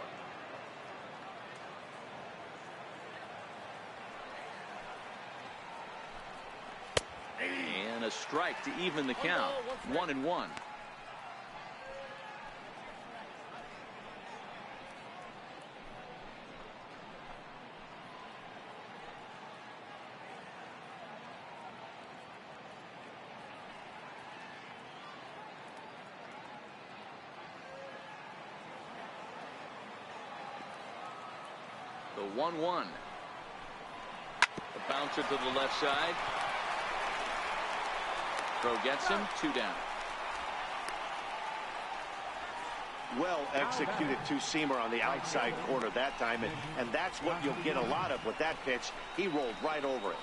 And a strike to even the count. 1-1. The 1-1. A bouncer to the left side. Throw gets him. 2 down. Well executed two-seamer on the outside corner that time, and that's what you'll get a lot of with that pitch. He rolled right over it.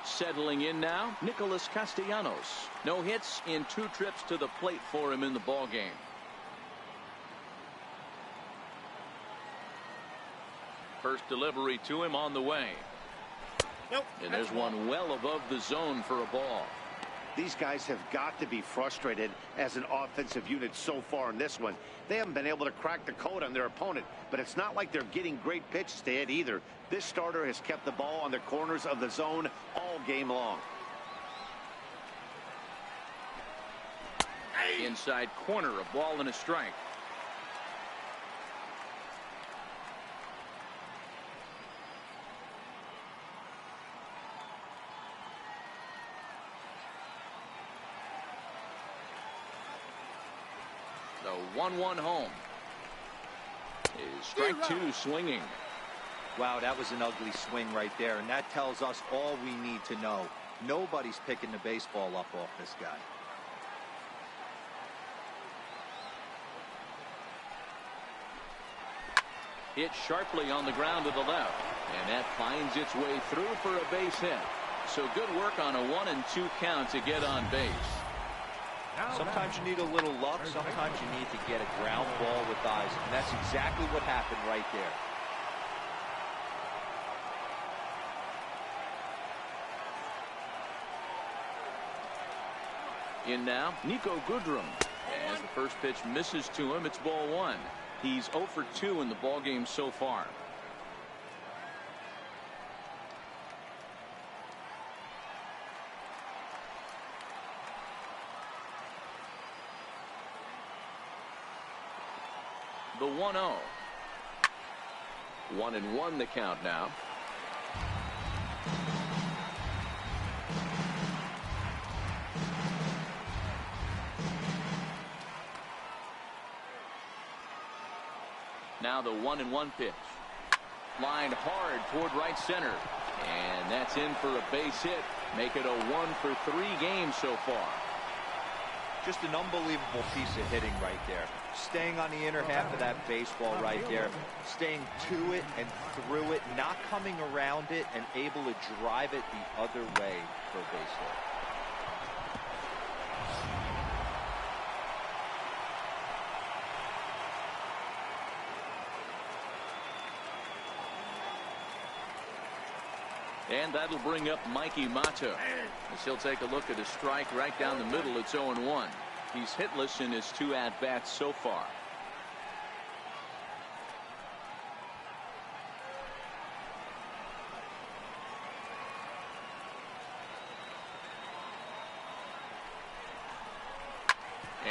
Settling in now, Nicholas Castellanos. No hits in 2 trips to the plate for him in the ball game. First delivery to him on the way. Nope. And there's one well above the zone for a ball. These guys have got to be frustrated as an offensive unit so far in this one. They haven't been able to crack the code on their opponent, but it's not like they're getting great pitches to hit either. This starter has kept the ball on the corners of the zone all game long. Inside corner, a ball and a strike. The 1-1 home. Is strike 2 swinging. Wow, that was an ugly swing right there, and that tells us all we need to know. Nobody's picking the baseball up off this guy. Hit sharply on the ground to the left, and that finds its way through for a base hit. So good work on a 1-2 count to get on base. Sometimes you need a little luck. Sometimes you need to get a ground ball with eyes. And that's exactly what happened right there. In now, Nico Goodrum. As the first pitch misses to him, it's ball 1. He's 0 for 2 in the ball game so far. The 1-0. 1-1 the count now. Now the 1-1 pitch. Lined hard toward right center. And that's in for a base hit. Make it a 1 for 3 game so far. Just an unbelievable piece of hitting right there. Staying on the inner half of that baseball right there. Staying to it and through it. Not coming around it and able to drive it the other way for a base hit. And that'll bring up Mikey Mata, as he'll take a look at a strike right down the middle. It's 0-1. He's hitless in his 2 at-bats so far.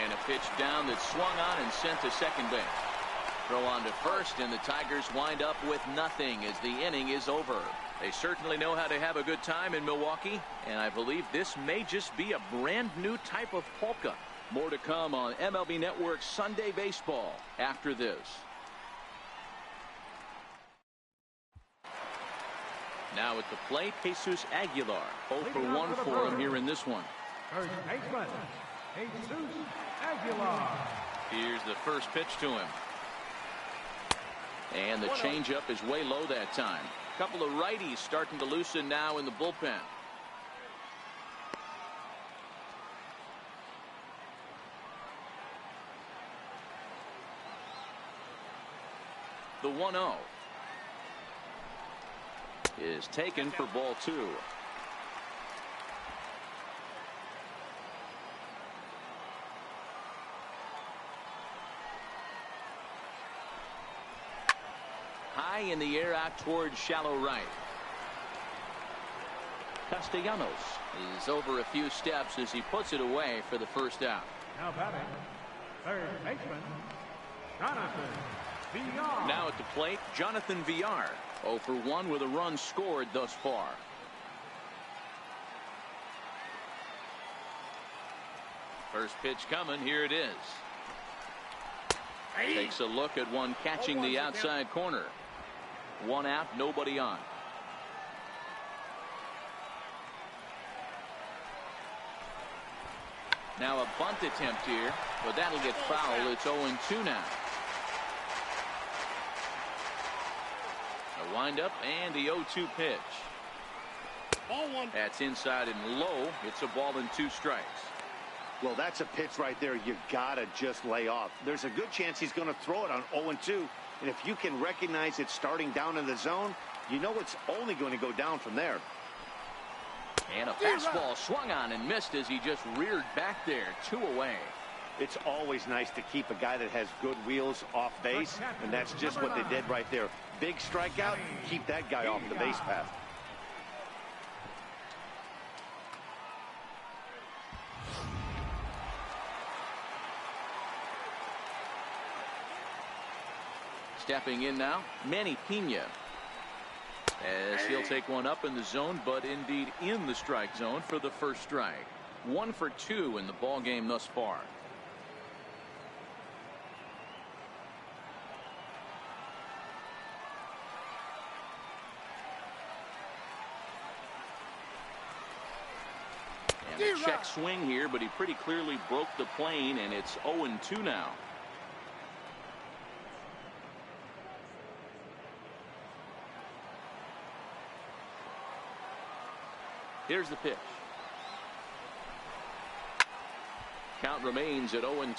And a pitch down that's swung on and sent to second base. Throw on to first, and the Tigers wind up with nothing as the inning is over. They certainly know how to have a good time in Milwaukee, and I believe this may just be a brand new type of polka. More to come on MLB Network's Sunday Baseball after this. Now at the plate, Jesus Aguilar. 0 for 1 for him here in this one. First baseman, Jesus Aguilar. Here's the first pitch to him. And the changeup is way low that time. Couple of righties starting to loosen now in the bullpen. The 1-0 is taken for ball 2. High in the air out towards shallow right. Castellanos is over a few steps as he puts it away for the first out. Now batting, third baseman, Jonathan Villar. Now at the plate, Jonathan Villar. 0 for 1 with a run scored thus far. First pitch coming. Here it is. Takes a look at one catching the outside corner. 1 out, nobody on. Now a bunt attempt here, but that'll get foul. It's 0-2 now. A windup and the 0-2 pitch. Ball 1. That's inside and low. It's a ball and 2 strikes. Well, that's a pitch right there you gotta just lay off. There's a good chance he's going to throw it on 0-2, and if you can recognize it starting down in the zone, you know it's only going to go down from there. And a fastball swung on and missed as he just reared back there. 2 away. It's always nice to keep a guy that has good wheels off base, and that's just what they did right there. Big strikeout, keep that guy off the base path. Stepping in now, Manny Pena. As he'll take one up in the zone, but indeed in the strike zone for the first strike. 1 for 2 in the ball game thus far. And a check swing here, but he pretty clearly broke the plane, and it's 0-2 now. Here's the pitch. Count remains at 0-2.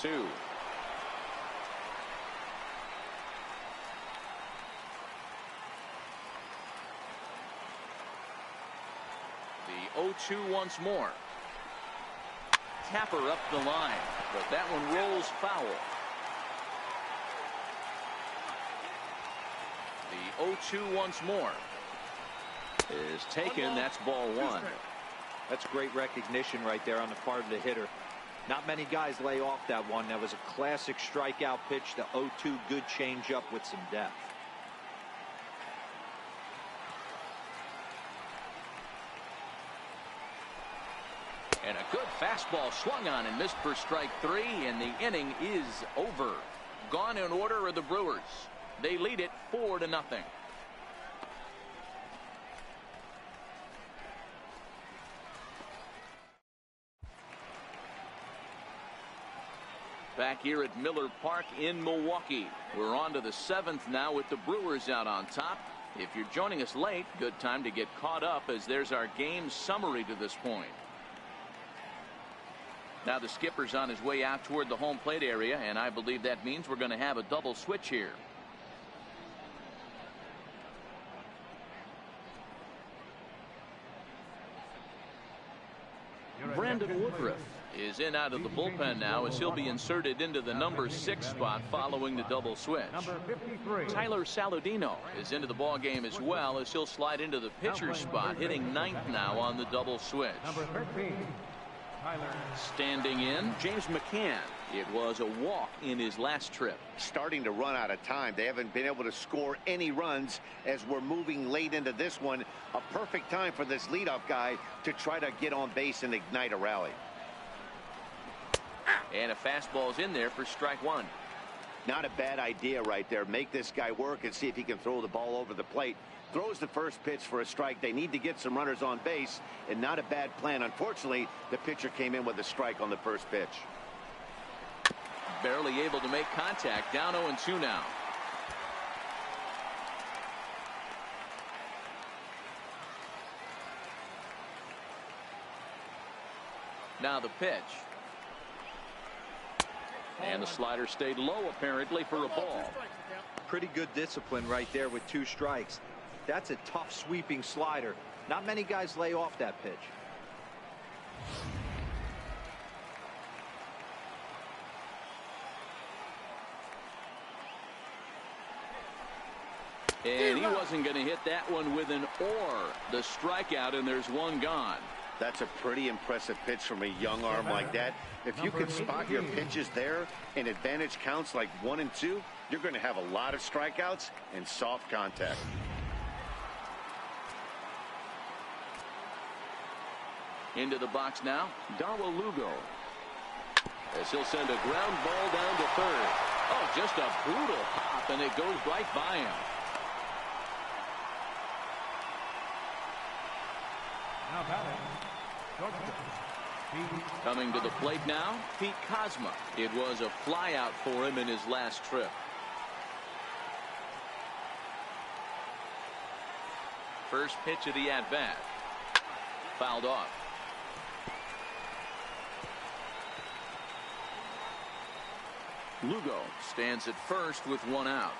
The 0-2 once more. Tapper up the line, but that one rolls foul. The 0-2 once more is taken. That's ball 1. That's great recognition right there on the part of the hitter. Not many guys lay off that one. That was a classic strikeout pitch. The 0-2 good changeup with some depth. And a good fastball swung on and missed for strike 3, and the inning is over. Gone in order are the Brewers. They lead it 4-0. Back here at Miller Park in Milwaukee. We're on to the 7th now with the Brewers out on top. If you're joining us late, good time to get caught up as there's our game summary to this point. Now the skipper's on his way out toward the home plate area, and I believe that means we're going to have a double switch here. Brandon Woodruff is in out of the bullpen now as he'll be inserted into the number 6 spot following the double switch. Number 53. Tyler Saladino is into the ball game as well as he'll slide into the pitcher's spot, hitting 9th now on the double switch. Number 13. Tyler. Standing in, James McCann It was a walk in his last trip. Starting to run out of time. They haven't been able to score any runs as we're moving late into this one. A perfect time for this leadoff guy to try to get on base and ignite a rally. And a fastball's in there for strike one. Not a bad idea right there. Make this guy work and see if he can throw the ball over the plate. Throws the first pitch for a strike. They need to get some runners on base, and not a bad plan. Unfortunately, the pitcher came in with a strike on the first pitch. Barely able to make contact. Down 0-2 now. Now the pitch. And the slider stayed low apparently for a ball. Pretty good discipline right there with 2 strikes. That's a tough sweeping slider. Not many guys lay off that pitch. And he wasn't going to hit that one with an or. The strikeout, and there's one gone. That's a pretty impressive pitch from a young arm like that. If you can spot your pitches there and advantage counts like 1 and 2, you're going to have a lot of strikeouts and soft contact. Into the box now, Darwin Lugo. As he'll send a ground ball down to third. Oh, just a brutal hop, and it goes right by him. Now batting, Coming to the plate now, Pete Kozma. It was a flyout for him in his last trip. First pitch of the at-bat. Fouled off. Lugo stands at first with 1 out.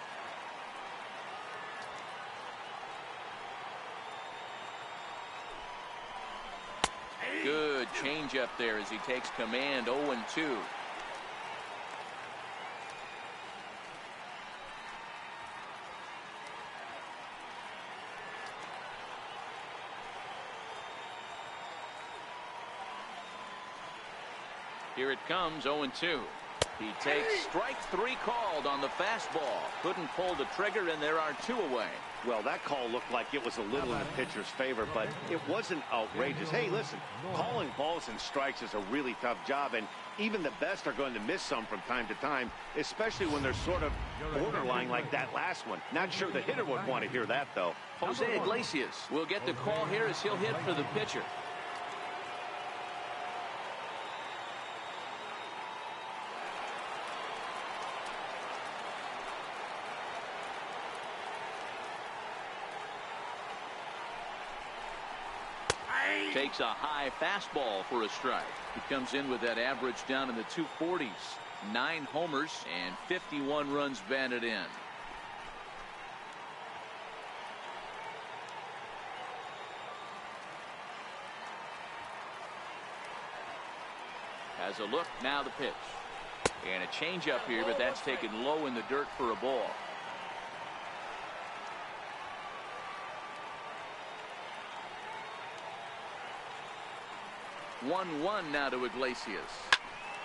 Good changeup there as he takes command. 0-2. Here it comes. 0-2. He takes strike 3 called on the fastball. Couldn't pull the trigger, and there are 2 away. Well, that call looked like it was a little in the pitcher's favor, but it wasn't outrageous. Hey, listen, calling balls and strikes is a really tough job, and even the best are going to miss some from time to time, especially when they're sort of borderline like that last one. Not sure the hitter would want to hear that, though. Jose Iglesias will get the call here as he'll hit for the pitcher. Takes a high fastball for a strike. He comes in with that average down in the 240s. 9 homers and 51 runs batted in. Has a look. Now the pitch. And a changeup here, but that's taken low in the dirt for a ball. 1-1 now to Iglesias.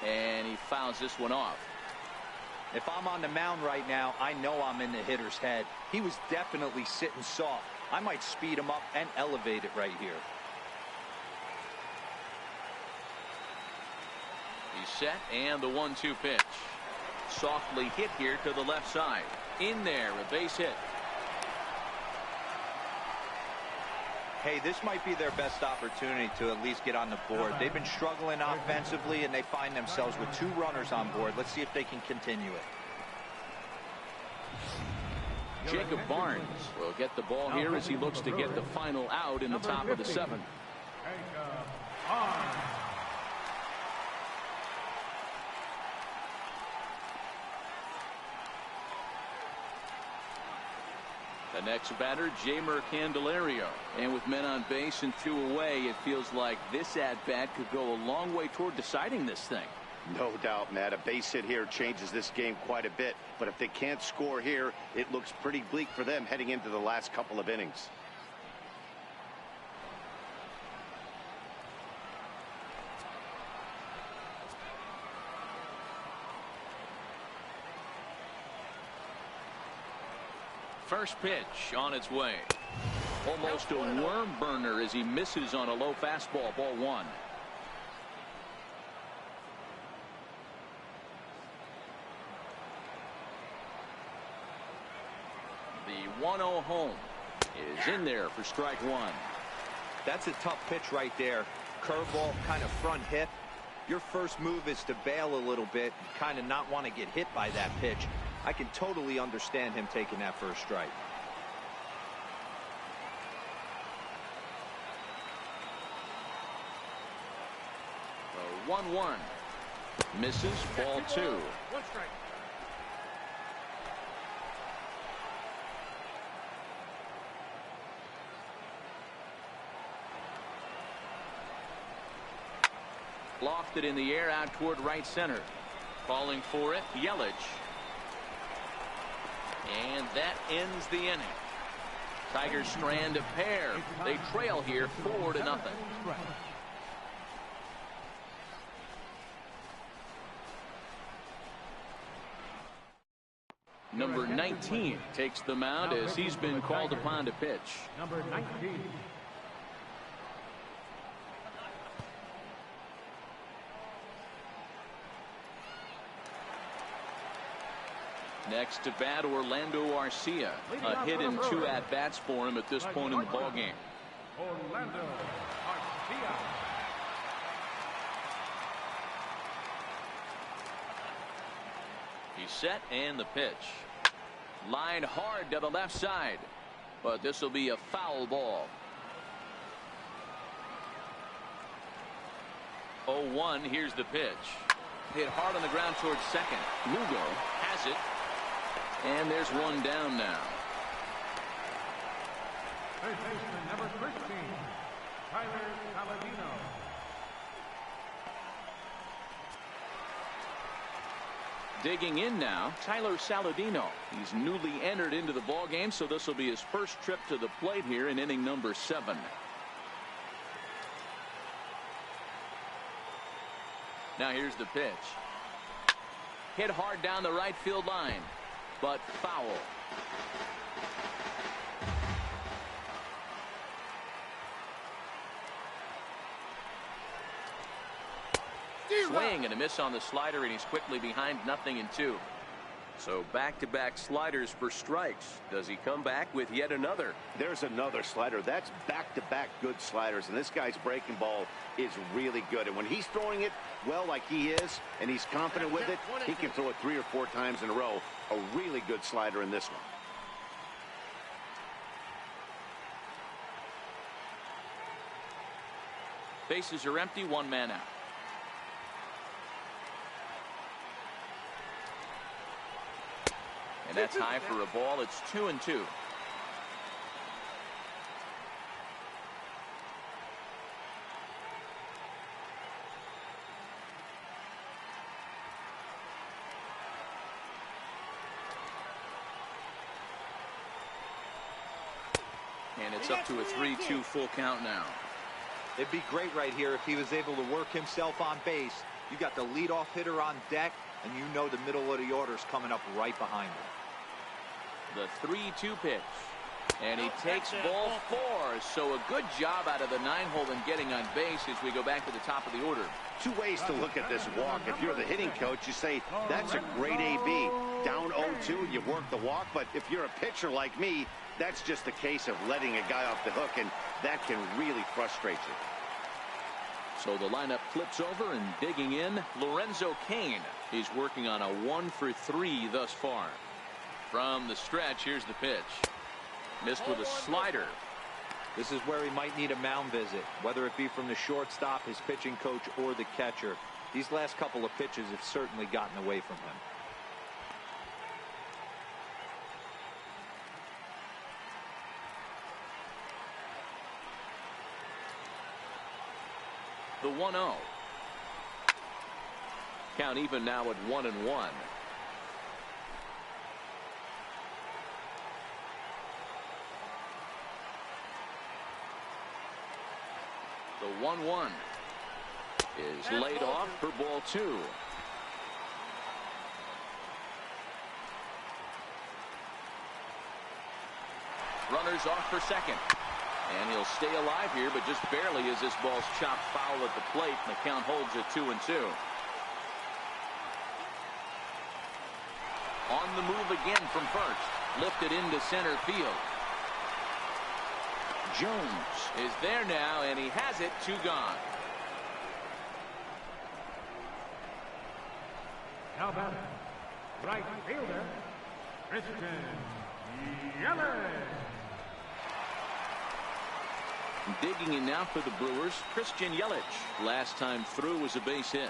And he fouls this one off. If I'm on the mound right now, I know I'm in the hitter's head. He was definitely sitting soft. I might speed him up and elevate it right here. He's set, and the 1-2 pitch. Softly hit here to the left side. In there, a base hit. Hey, this might be their best opportunity to at least get on the board. They've been struggling offensively, and they find themselves with 2 runners on board. Let's see if they can continue it. Jacob Barnes will get the ball here as he looks to get the final out in the top of the 7th. The next batter, Jeimer Candelario. And with men on base and 2 away, it feels like this at-bat could go a long way toward deciding this thing. No doubt, Matt. A base hit here changes this game quite a bit. But if they can't score here, it looks pretty bleak for them heading into the last couple of innings. First pitch on its way. Almost a worm burner as he misses on a low fastball. Ball one. The 1-0 home is in there for strike one. That's a tough pitch right there. Curveball, kind of front hip. Your first move is to bail a little bit, kind of not want to get hit by that pitch. I can totally understand him taking that first strike. The 1-1 misses. Ball two. One strike. Lofted in the air out toward right center. Calling for it, Yelich. And that ends the inning. Tigers strand a pair. They trail here 4-0. Number 19 takes the mound as he's been called upon to pitch. Number 19. Next to bat, Orlando Arcia. A hit and 2 at-bats for him at this point in the ballgame. Orlando Arcia. He's set and the pitch. Line hard to the left side. But this will be a foul ball. 0-1. Here's the pitch. Hit hard on the ground towards second. Lugo has it. And there's one down now. Third baseman number 13, Tyler Saladino. Digging in now, Tyler Saladino. He's newly entered into the ballgame, so this will be his first trip to the plate here in inning number 7. Now here's the pitch. Hit hard down the right field line, but foul. Swing and a miss on the slider, and he's quickly behind 0-2. So back-to-back sliders for strikes. Does he come back with yet another? There's another slider. That's back-to-back good sliders, and this guy's breaking ball is really good. And when he's throwing it well like he is, and he's confident with it, he can throw it 3 or 4 times in a row. A really good slider in this one. Bases are empty, 1 man out. And that's high for a ball. It's 2-2. And it's up to a 3-2 full count now. It'd be great right here if he was able to work himself on base. You got the leadoff hitter on deck, and you know the middle of the order's coming up right behind him. The 3-2 pitch. And he takes ball 4. So a good job out of the 9-hole in getting on base as we go back to the top of the order. 2 ways to look at this walk. If you're the hitting coach, you say, that's a great AB. Down 0-2, you work the walk. But if you're a pitcher like me, that's just a case of letting a guy off the hook, and that can really frustrate you. So the lineup flips over, and digging in, Lorenzo Cain. He's working on a 1-for-3 thus far. From the stretch, here's the pitch. Missed with a slider. This is where he might need a mound visit, whether it be from the shortstop, his pitching coach, or the catcher. These last couple of pitches have certainly gotten away from him. The 1-0. Count even now at 1-1. The 1-1 is laid off for ball 2. Runners off for second. And he'll stay alive here, but just barely as this ball's chopped foul at the plate. And the count holds at 2-2. On the move again from first. Lifted into center field. Jones is there now, and he has it. 2 gone. Now batting, right fielder, Christian Yelich. Digging in now for the Brewers, Christian Yelich. Last time through was a base hit.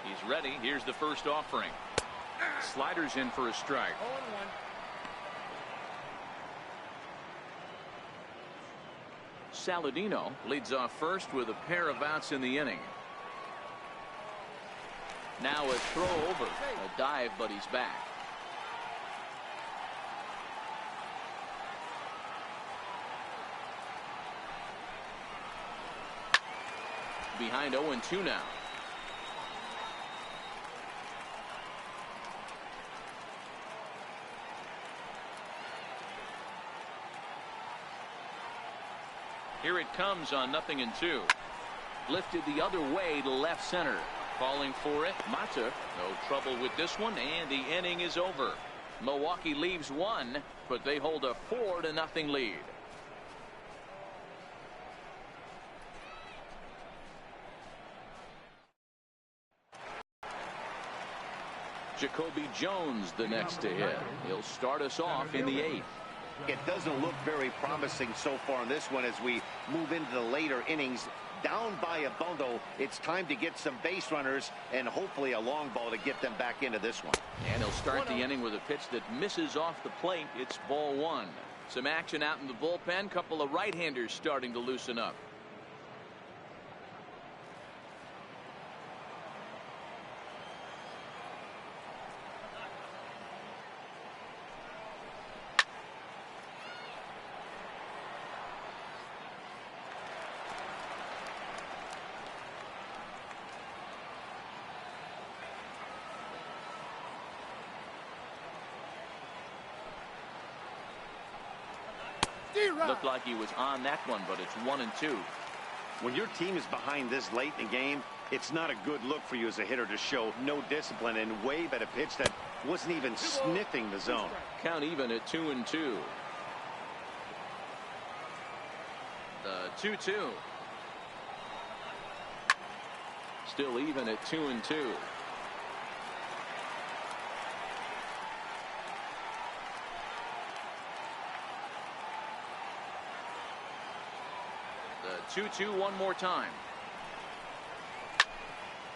He's ready. Here's the first offering. Sliders in for a strike. 0-1. Saladino leads off first with a pair of outs in the inning. Now a throw over. A dive, but he's back. Behind 0-2 now. Here it comes on 0-2. Lifted the other way to left center. Calling for it, Mata. No trouble with this one, and the inning is over. Milwaukee leaves one, but they hold a 4-0 lead. Jacoby Jones the next to hit. He'll start us off in the 8th. It doesn't look very promising so far in this one as we move into the later innings. Down by a bundle, it's time to get some base runners and hopefully a long ball to get them back into this one. And he'll start the inning with a pitch that misses off the plate. It's ball 1. Some action out in the bullpen. Couple of right-handers starting to loosen up. Looked like he was on that one, but it's 1-2. When your team is behind this late in the game, it's not a good look for you as a hitter to show no discipline and wave at a pitch that wasn't even sniffing the zone. Count even at 2-2. The 2-2. Still even at 2-2. The 2-2 one more time.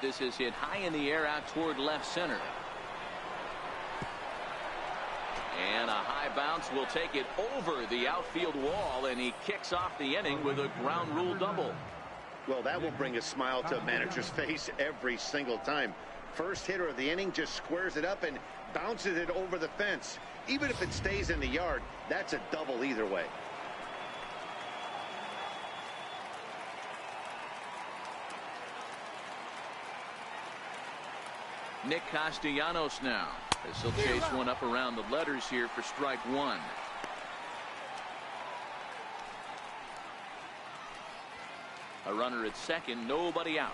This is hit high in the air out toward left center. And a high bounce will take it over the outfield wall, and he kicks off the inning with a ground rule double. Well, that will bring a smile to a manager's face every single time. First hitter of the inning just squares it up and bounces it over the fence. Even if it stays in the yard, that's a double either way. Nick Castellanos now, as he'll chase one up around the letters here for strike 1. A runner at second, nobody out.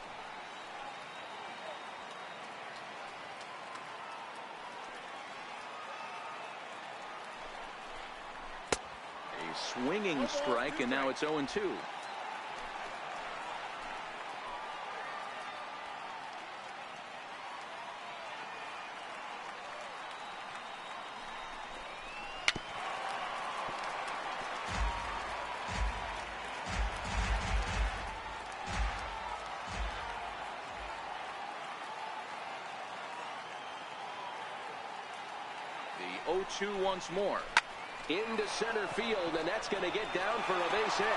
A swinging strike, and now it's 0-2. The 0-2 once more. Into center field, and that's going to get down for a base hit.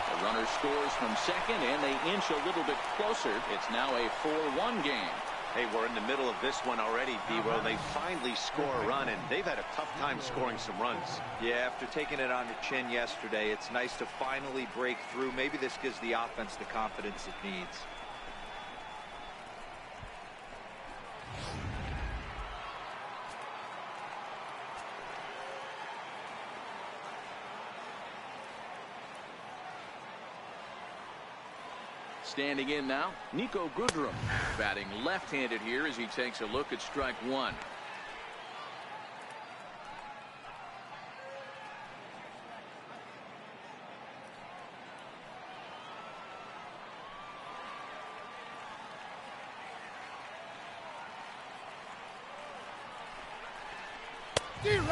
The runner scores from second, and they inch a little bit closer. It's now a 4-1 game. Hey, we're in the middle of this one already, D-Row. They finally score a run, and they've had a tough time scoring some runs. Yeah, after taking it on the chin yesterday, it's nice to finally break through. Maybe this gives the offense the confidence it needs. Standing in now, Nico Goodrum, batting left-handed here as he takes a look at strike one.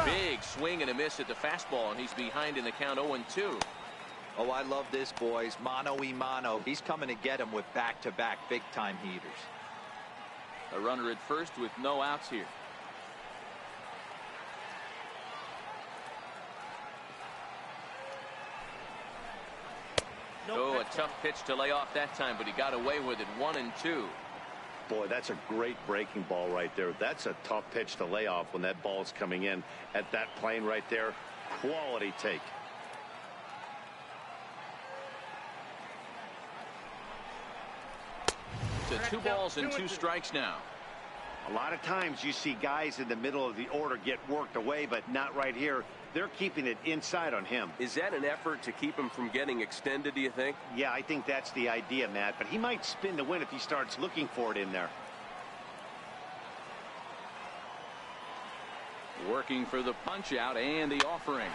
Big swing and a miss at the fastball, and he's behind in the count 0-2. Oh, I love this, boys. Mano-y-mano. He's coming to get him with back-to-back big-time heaters. A runner at first with no outs here. Oh, a tough pitch to lay off that time, but he got away with it. 1-2. Boy, that's a great breaking ball right there. That's a tough pitch to lay off when that ball's coming in at that plane right there. Quality take. To 2 balls and 2 strikes now. A lot of times you see guys in the middle of the order get worked away, but not right here. They're keeping it inside on him. Is that an effort to keep him from getting extended, do you think? Yeah, I think that's the idea, Matt. But he might spin to win if he starts looking for it in there. Working for the punch out and the offering.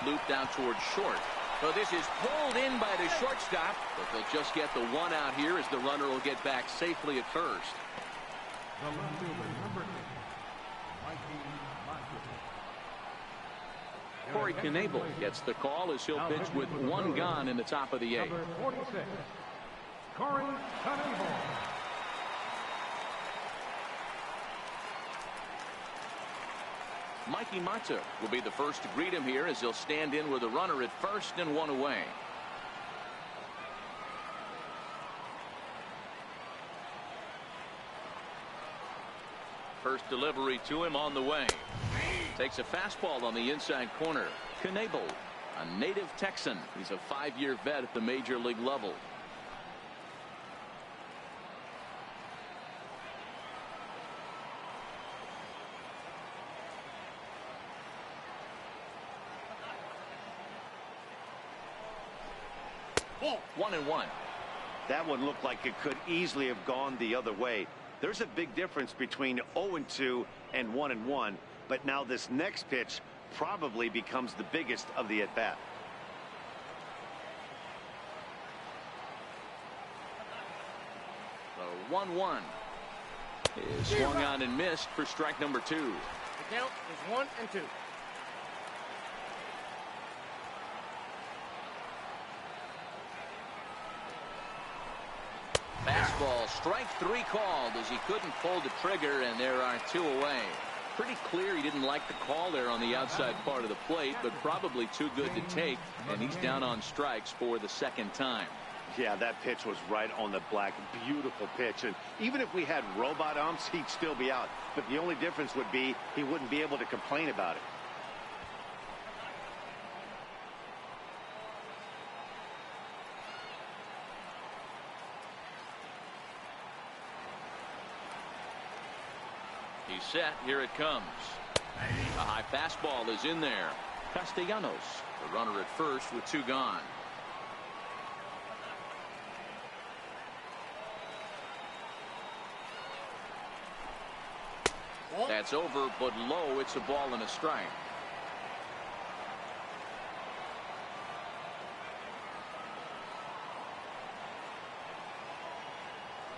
Looped out towards short. So this is pulled in by the shortstop, but they'll just get the 1 out here as the runner will get back safely at first. The left fielder, number 8, Corey Knebel gets the call as he'll pitch with 1 gone in the top of the 8th. number 46, Corey Knebel. Mikey Mata will be the first to greet him here as he'll stand in with a runner at first and 1 away. First delivery to him on the way. Takes a fastball on the inside corner. Knebel, a native Texan. He's a 5-year vet at the major league level. Oh. 1-1. That one looked like it could easily have gone the other way. There's a big difference between 0-2 and 1-1, but now this next pitch probably becomes the biggest of the at-bat. The 1-1 is swung on and missed for strike number 2. The count is 1-2. Fastball, strike 3 called as he couldn't pull the trigger, and there are 2 away. Pretty clear he didn't like the call there on the outside part of the plate, but probably too good to take, and he's down on strikes for the 2nd time. Yeah, that pitch was right on the black. Beautiful pitch. And even if we had robot umps, he'd still be out. But the only difference would be he wouldn't be able to complain about it. He's set. Here it comes. A high fastball is in there. Castellanos, the runner at first with 2 gone. That's over, but low. It's a ball and a strike.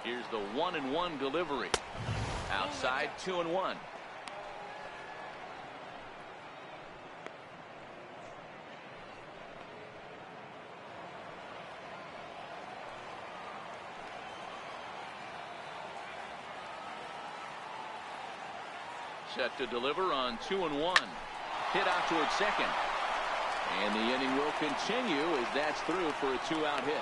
Here's the 1-1 delivery. Outside, 2-1. Set to deliver on 2-1. Hit out towards second. And the inning will continue as that's through for a 2-out hit.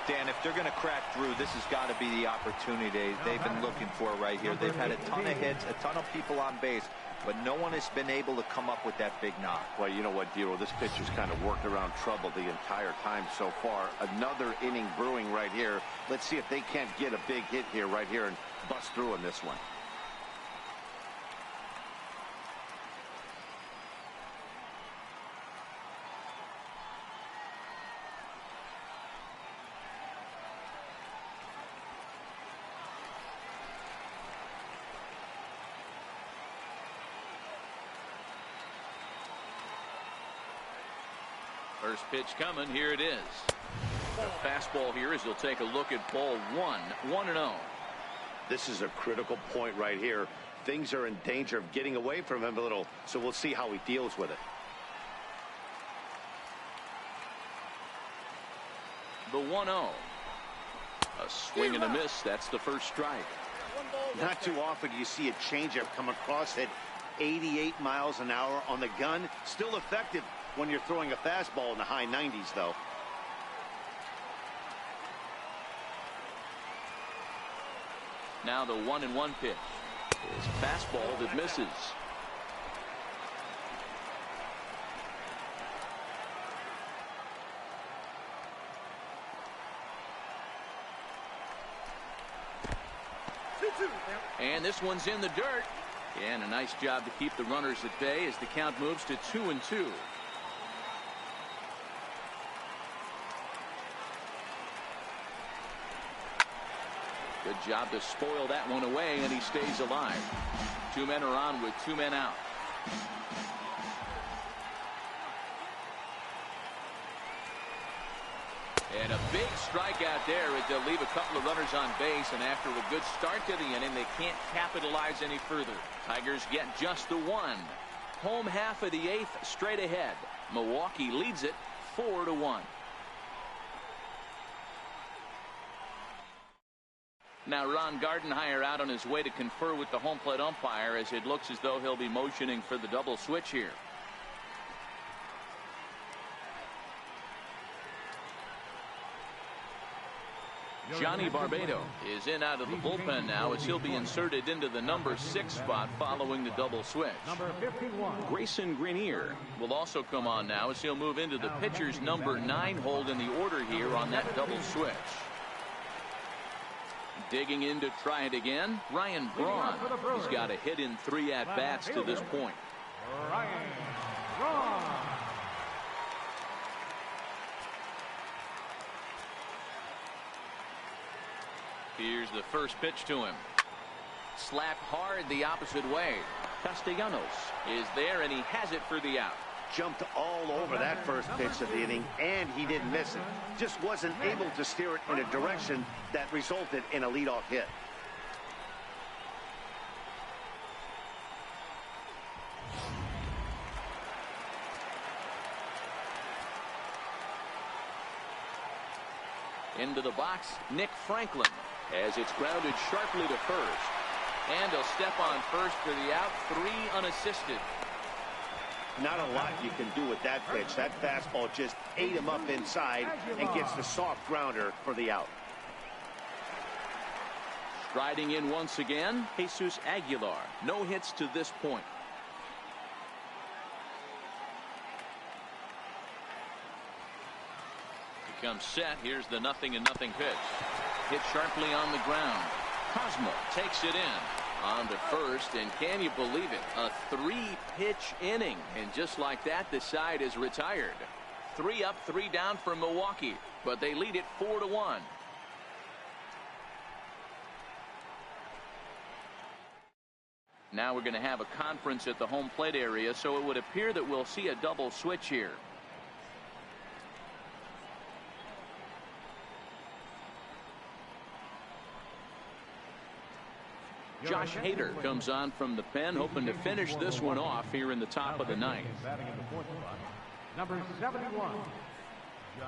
Dan, if they're going to crack through, this has got to be the opportunity they've been looking for right here. They've had a ton of hits, a ton of people on base, but no one has been able to come up with that big knock. Well, you know what, Dero, this pitcher's kind of worked around trouble the entire time so far. Another inning brewing right here. Let's see if they can't get a big hit here right here and bust through in this one. First pitch coming. Here it is. The fastball here as he'll take a look at ball one. 1-0. This is a critical point right here. Things are in danger of getting away from him a little, so we'll see how he deals with it. The 1-0. A swing and a miss. That's the first strike. Not too often do you see a changeup come across at 88 miles an hour on the gun. Still effective when you're throwing a fastball in the high 90s, though. Now the 1-1 pitch is fastball that misses. And this one's in the dirt. And a nice job to keep the runners at bay as the count moves to 2-2. Good job to spoil that one away, and he stays alive. 2 men are on with 2 men out. And a big strikeout there as they'll leave a couple of runners on base, and after a good start to the inning, they can't capitalize any further. Tigers get just the 1. Home half of the 8th straight ahead. Milwaukee leads it 4-1. Now Ron Gardenhire out on his way to confer with the home plate umpire as it looks as though he'll be motioning for the double switch here. Johnny Barbado is in out of the bullpen now as he'll be inserted into the number 6 spot following the double switch. Number 51. Grayson Greenier will also come on now as he'll move into the pitcher's number 9 hold in the order here on that double switch. Digging in to try it again, Ryan Braun. He's got a hit in 3 at-bats to this point. Ryan Braun. Here's the first pitch to him. Slapped hard the opposite way. Castellanos is there, and he has it for the out. Jumped all over that first pitch of the inning, and he didn't miss it. Just wasn't able to steer it in a direction that resulted in a leadoff hit. Into the box, Nick Franklin, as it's grounded sharply to first. And he'll step on first for the out, 3 unassisted. Not a lot you can do with that pitch. That fastball just ate him up inside and gets the soft grounder for the out. Striding in once again, Jesus Aguilar. No hits to this point. Becomes set. Here's the 0-0 pitch. Hit sharply on the ground. Cosmo takes it in. On to first, and can you believe it? A 3-pitch inning, and just like that, the side is retired. 3 up, 3 down for Milwaukee, but they lead it 4-1. Now we're going to have a conference at the home plate area, so it would appear that we'll see a double switch here. Josh Hader comes on from the pen, hoping to finish this one off here in the top of the 9th. Number 71, Josh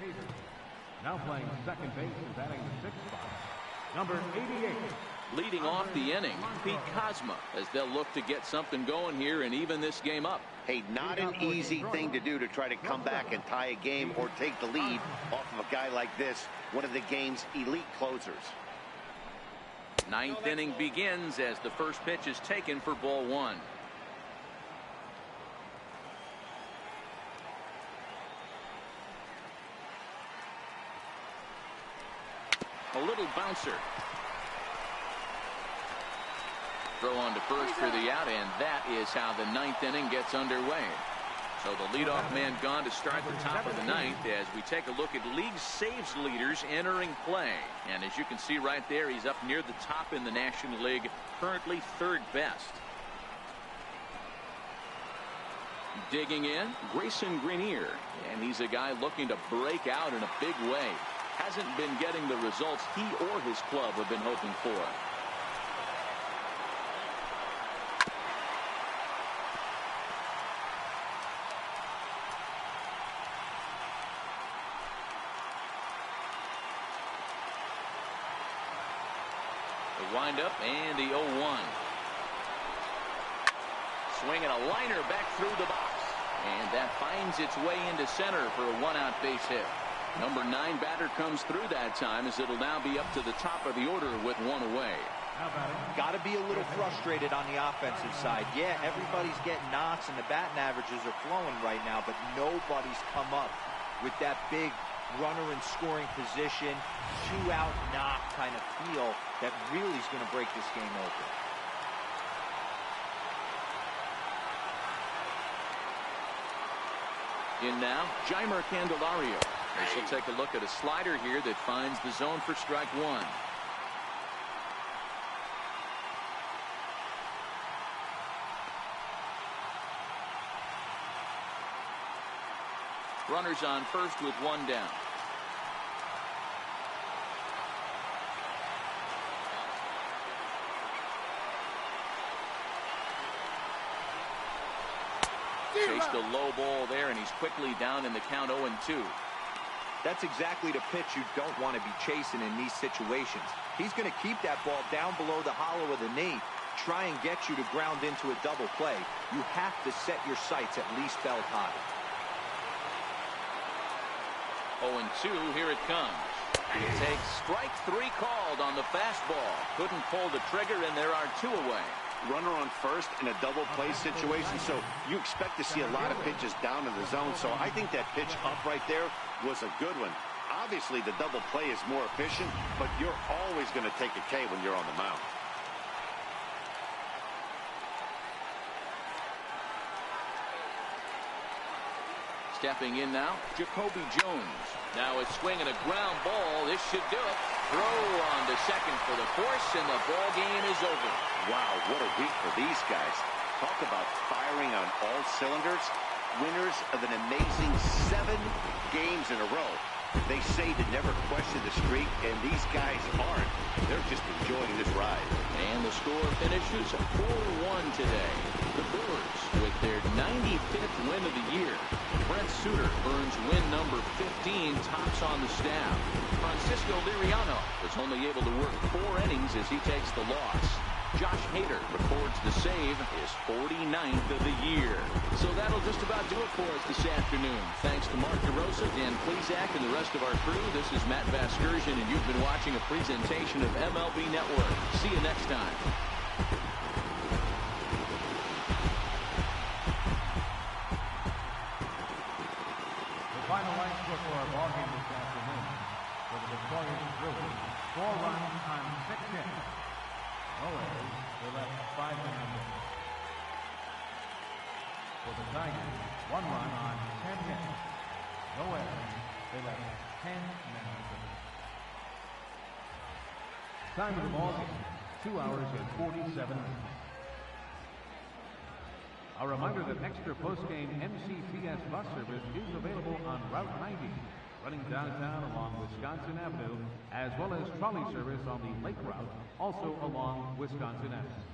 Hader. Now playing second base and batting the 6th spot. Number 88, Leading off the inning, Pete Kozma, as they'll look to get something going here and even this game up. Hey, not an easy thing to do to try to come back and tie a game or take the lead off of a guy like this, one of the game's elite closers. Ninth inning begins as the first pitch is taken for ball one. A little bouncer. Throw on to first for the out, and that is how the ninth inning gets underway. So the leadoff man gone to start the top of the ninth as we take a look at league saves leaders entering play. And as you can see right there, he's up near the top in the National League, currently third best. Digging in, Grayson Greenier, and he's a guy looking to break out in a big way. Hasn't been getting the results he or his club have been hoping for. The windup and the 0-1. Swinging a liner back through the box. And that finds its way into center for a one-out base hit. Number 9 batter comes through that time as it'll now be up to the top of the order with one away. Got to be a little frustrated on the offensive side. Yeah, everybody's getting knocks and the batting averages are flowing right now, but nobody's come up with that big runner in scoring position, two-out knock kind of feel that really is going to break this game open. In now, Jeimer Candelario. This will take a look at a slider here that finds the zone for strike one. Runners on first with one down. Chased a low ball there, and he's quickly down in the count 0-2. That's exactly the pitch you don't want to be chasing in these situations. He's going to keep that ball down below the hollow of the knee, try and get you to ground into a double play. You have to set your sights at least belt high. 0-2, here it comes. He takes strike 3 called on the fastball. Couldn't pull the trigger, and there are 2 away. Runner on first in a double play situation, so you expect to see a lot of pitches down in the zone. So I think that pitch up right there was a good one. Obviously, the double play is more efficient, but you're always going to take a K when you're on the mound. Stepping in now, Jacoby Jones. Now a swing and a ground ball. This should do it. Throw on to second for the force, and the ball game is over. Wow, what a week for these guys. Talk about firing on all cylinders. Winners of an amazing 7 games in a row. They say to never question the streak, and these guys aren't. They're just enjoying this ride. And the score finishes 4-1 today. The Brewers with their 95th win of the year. Brent Suter earns win number 15, tops on the staff. Francisco Liriano was only able to work 4 innings as he takes the loss. Josh Hader records the save, his 49th of the year. So that'll just about do it for us this afternoon. Thanks to Mark DeRosa, Dan Plesac, and the rest of our crew. This is Matt Vasgersian, and you've been watching a presentation of MLB Network. See you next time. The final line score for our ball game this afternoon for the victorious Brewers, 4 runs on 6 hits. No errors. They left 5 men on base. For the Tigers, 1 run on 10 hits. No errors. They left 10 men on base. Time of the ball game, 2 hours and 47 minutes. A reminder that extra post-game MCTS bus service is available on Route 90, running downtown along Wisconsin Avenue, as well as trolley service on the Lake Route, also along Wisconsin Avenue.